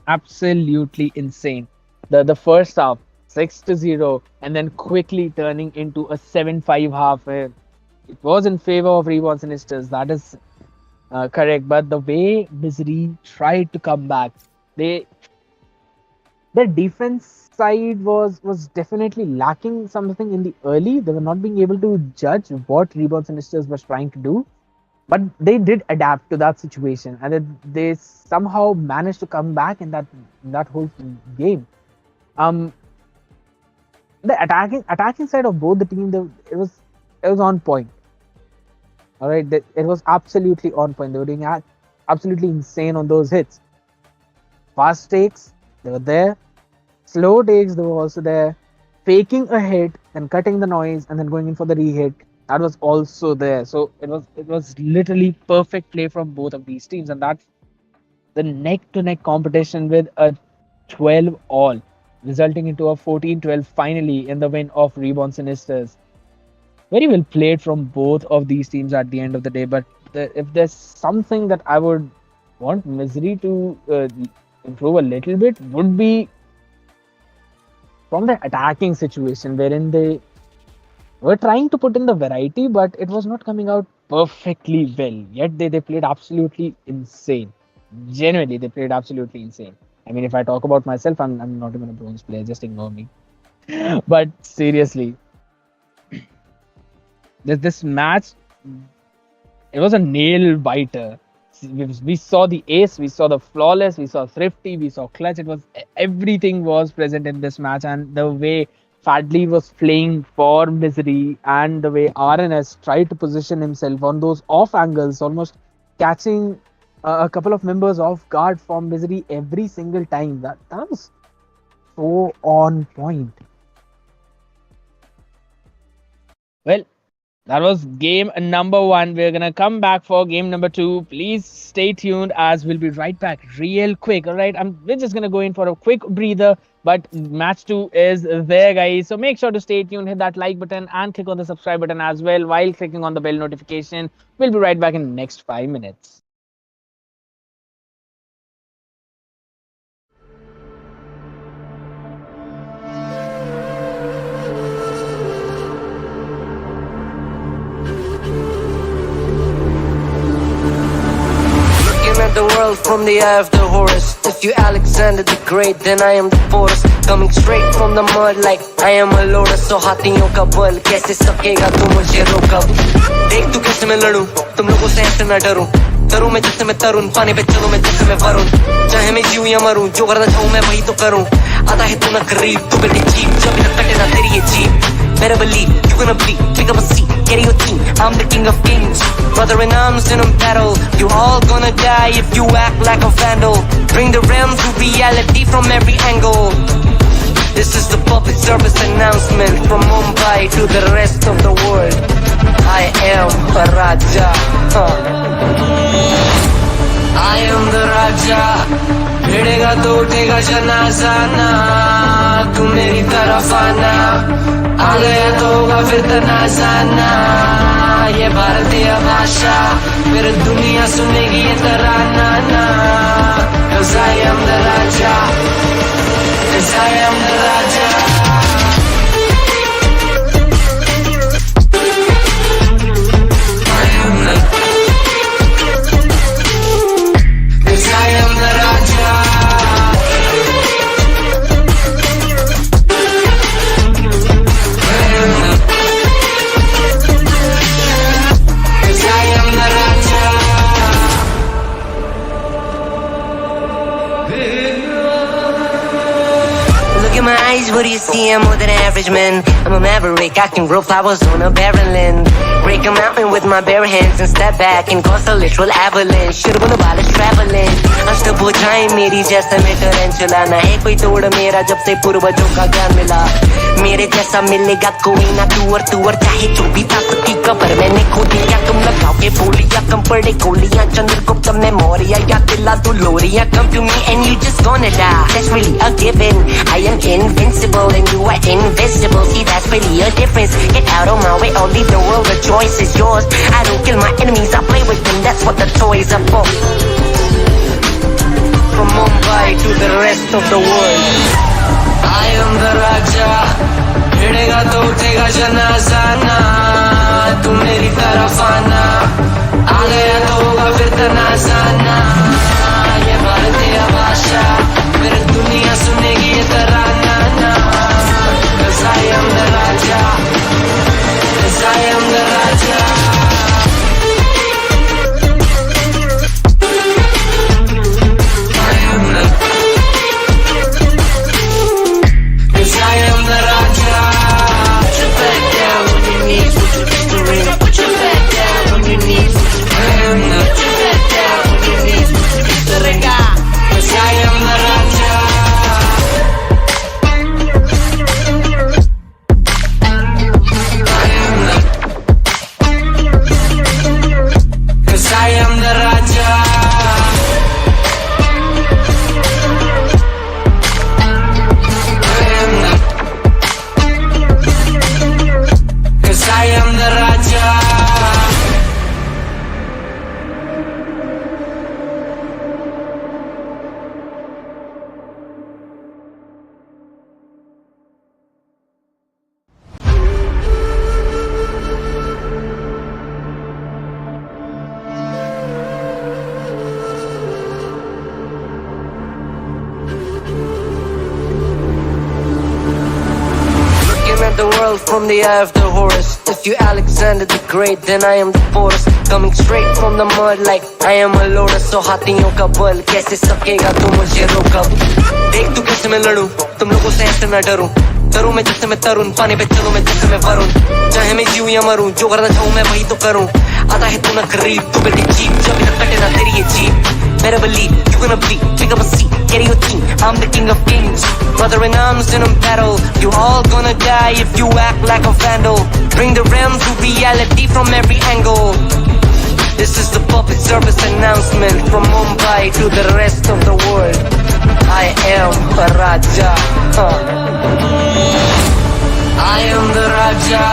Absolutely insane. The first half, 6-0, and then quickly turning into a 7-5 half. It was in favor of Reborn Sinisters, that is correct. But the way Misery tried to come back, their defense side was definitely lacking something in the early. They were not being able to judge what Reborn Sinisters was trying to do, but they did adapt to that situation, and they somehow managed to come back in that whole game. The attacking side of both the teams, it was on point. All right, it was absolutely on point. They were doing absolutely insane on those hits. Fast takes, they were there. Slow takes, they were also there. Faking a hit, then cutting the noise, and then going in for the re-hit, that was also there. So it was literally perfect play from both of these teams, and that's the neck-to-neck competition with a 12-all, resulting into a 14-12 finally in the win of Reborn Sinisters. Very well played from both of these teams at the end of the day. But if there's something that I would want Misery to improve a little bit, would be from the attacking situation, wherein they were trying to put in the variety, but it was not coming out perfectly well. Yet they played absolutely insane. Genuinely, they played absolutely insane. I mean, if I talk about myself, I'm not even a bronze player. Just ignore me. But seriously, this match, it was a nail biter. We saw the ace, we saw the flawless, we saw thrifty, we saw clutch. Everything was present in this match, and the way Fadley was playing for Misery, and the way RNS tried to position himself on those off angles, almost catching a couple of members off guard from Misery every single time. That was so on point. Well, that was game number 1. We're gonna come back for game number 2. Please stay tuned, as we'll be right back real quick. All right, we're just gonna go in for a quick breather, but match 2 is there, guys. So make sure to stay tuned, hit that like button, and click on the subscribe button as well, while clicking on the bell notification. We'll be right back in the next 5 minutes. The world from the eye of the Horus. If you Alexander the Great, then I am the Force. Coming straight from the mud like I am a lotus. So हाथियों का बल कैसे सकेगा तू मुझे रोका? देख तू कैसे मैं लड़ूं, तुम लोगों से ऐसे ना डरूं. तरूं मैं जैसे मैं तरुण, पानी पे चलूं मैं जैसे मैं वरुण. चाहे मैं जीऊं या मरूं, जो करना चाहूं मैं वही तो करूं. आता है तू ना गरीब, तू बेटी चीप, जब ना कटे ना तेरी ये jeep. Better believe you're gonna be, pick up a seat, get in your team. I'm the king of kings, brother in arms in a battle. You all gonna die if you act like a vandal. Bring the realm to reality from every angle. This is the public service announcement from Mumbai to the rest of the world. I am a Raja. I am the Raja. भिड़ेगा तो उठेगा जनाजा ना. तू मेरी तरफ आना आ गया तो होगा फिर तनाजाना ये भारतीय भाषा फिर दुनिया सुनेगी ये तराना ना 'Cause I am the Raja 'Cause I am the Raja What do you see? I'm more than average, man. I'm a maverick, I can grow flowers on a barren land. Break a mountain with my bare hands and step back and cause a literal avalanche. Should've been while it's traveling. अष्टभुजाएं मेरी जैसा मैं tarantula ना है कोई तोड़ मेरा जब से पूर्वजों का ज्ञान मिला मेरे जैसा मिलेगा कोई ना तू और चाहे जो भी था सबकी कबर मैंने खो दिया तुम लगाओगे बोलिया कम पड़े गोलियां चंद्रगुप्त में मौर्य या किला तू लोरिया come to me and you just gonna die that's really a given I am invincible and you are invisible see that's really a difference get out of my way or leave the world the choice is yours I don't kill my enemies I play with them that's what the toys are for from Mumbai to the rest of the world I am the Raja भिड़ेगा तो उठेगा जनाजाना तू मेरी तरफ आना आ गया तो होगा फिर तनाजाना ये भारतीय भाषा फिर दुनिया सुनेगी ये तराना ना 'Cause I am the Raja 'Cause I am the Raja The world from the eye of the Horus. If you Alexander the Great, then I am the force. Coming straight from the mud like I am a lotus. So हाथियों का बल कैसे सकेगा तू मुझे रोका देख तू कैसे मैं लड़ूं तुम लोगों से ऐसे ना डरूं तरूं मैं जैसे मैं तरुण पानी पे चलूं मैं जैसे मैं वरुण चाहे मैं जीऊं या मरूं जो करना चाहूं मैं वही तो करूं आता है तू ना करीब तू बेटी चीप जब तक कटे ना तेरी ये jeep better believe you're gonna be pick up a seat get your team I'm the king of kings brother in arms in a battle you all gonna die if you act like a vandal bring the realms to reality from every angle this is the public service announcement from Mumbai to the rest of the world I am a Raja I am the Raja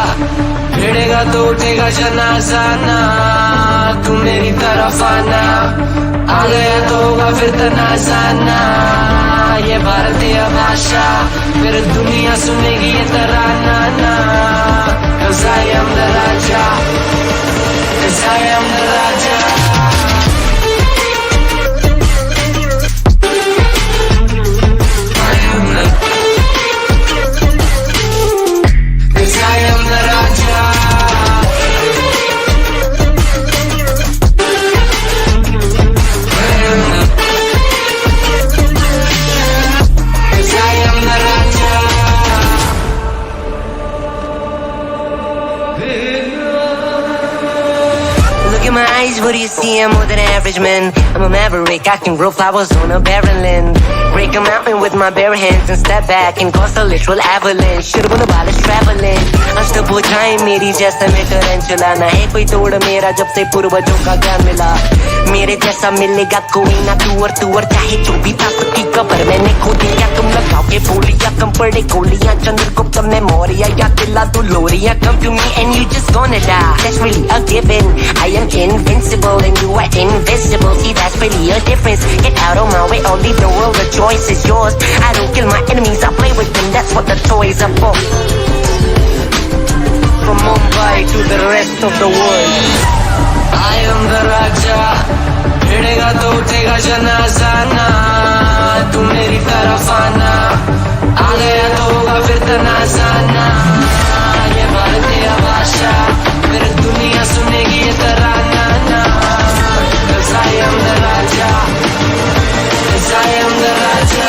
भिड़ेगा तो उठेगा जनाजाना तू मेरी तरफ आना आ गया तो होगा फिर तनाजाना ये भारतीय भाषा फिर दुनिया सुनेगी ये तराना ना 'Cause I am the Raja 'Cause I am the Raja What do you see? I'm more than average, man. I'm a maverick, I can grow flowers on a barren land. Break a mountain with my bare hands and step back and cause a literal avalanche. Should've been about traveling. अष्टभुजाएं मेरी जैसे मैं tarantula ना है कोई तोड़ मेरा जब से पूर्वजों का ज्ञान मिला. मेरे जैसा मिलेगा कोई ना तू और चाहे जो भी था सबकी कबर मैंने खोदी. या तुम लगाओगे बोलियां कम पड़े गोलियां चंद्रगुप्त में मौर्य या किला तू लोरिया. Come to me and you just gonna die. That's really a given. I am invincible and you are invisible. See that's really a difference. Get out of my way, I'll leave the world. The choice is yours. I don't kill my enemies, I play with them. That's what the toys are for. From Mumbai to the rest of the world, I am the Raja. भिड़ेगा तो उठेगा जनाजा ना. तू मेरी तरफ आना. आ गया तो होगा फिर तनाजाना. ये भारतीय भाषा फिर दुनिया सुनेगी ये तराना ना. 'Cause I am the Raja. 'Cause I am the Raja.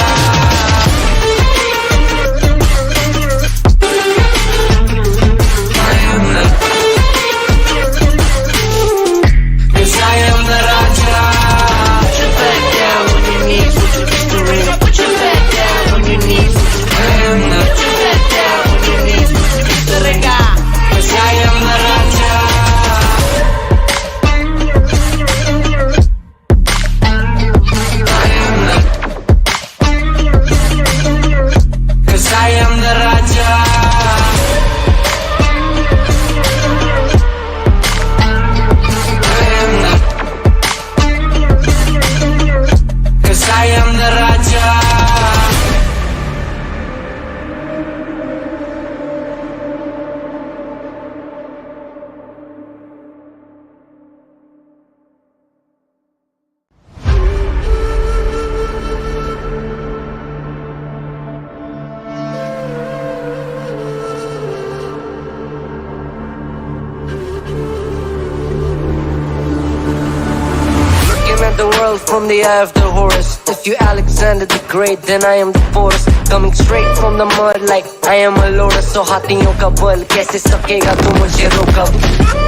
The world from the eye of the Horus. If you Alexander the Great, then I am the force. Coming straight from the mud like I am a lotus. So हाथियों का बल कैसे सकेगा तू मुझे रोका.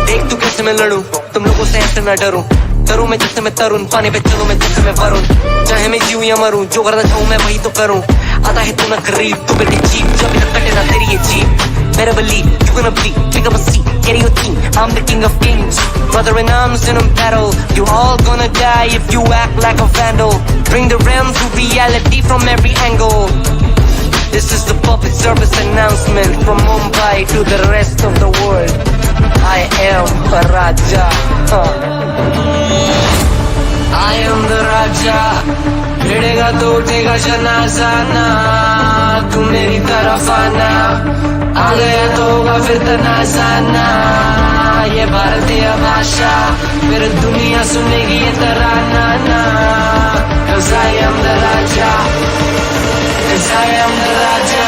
देख तू कैसे मैं लड़ूं, तुम लोगों से ऐसे मैं डरूं. करूं मैं जैसे मैं तरुण, पानी पे चलूं मैं जैसे मैं वरुण. चाहे मैं जीऊं या मरूं, जो करना चाहूं मैं वही तो करूं. आता है तू ना करीब, तू बेटी चीप, जब तक कटे ना तेरी ये jeep. Better believe you're gonna bleed. Pick up a seat, get your team. I'm the king of kings. Brother in arms in a battle. You all gonna die if you act like a vandal. Bring the realm to reality from every angle. This is the public service announcement from Mumbai to the rest of the world. I am a Raja. I am the Raja. भिड़ेगा तो उठेगा जनाजा ना. तू मेरी तरफ आना. आ गया तो होगा फिर तनाजाना. ये भारतीय भाषा फिर दुनिया सुनेगी ये तराना ना. 'Cause I am the Raja. 'Cause I am the Raja.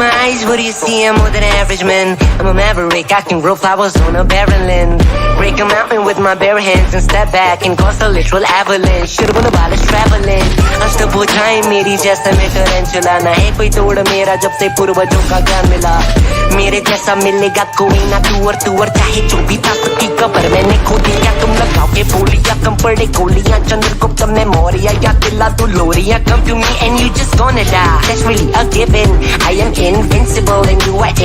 My eyes, what do you see? I'm more than average man. I'm a maverick, I can grow flowers on a barren land. Break a mountain with my bare hands and step back and cause a literal avalanche. Should've been about traveling. अष्टभुजाएं मेरी जैसे मैं tarantula ना है कोई तोड़ मेरा जब से पूर्वजों का ज्ञान मिला. मेरे जैसा मिलेगा कोई ना तू और चाहे जो भी था सबकी कबर मैंने खोदी. या तुम लगाओगे बोलियां कम पड़े गोलियां चंद्रगुप्त में मौर्य या किला तू लोरिया. Come to me and you just gonna die. That's really a given. I am invincible and you are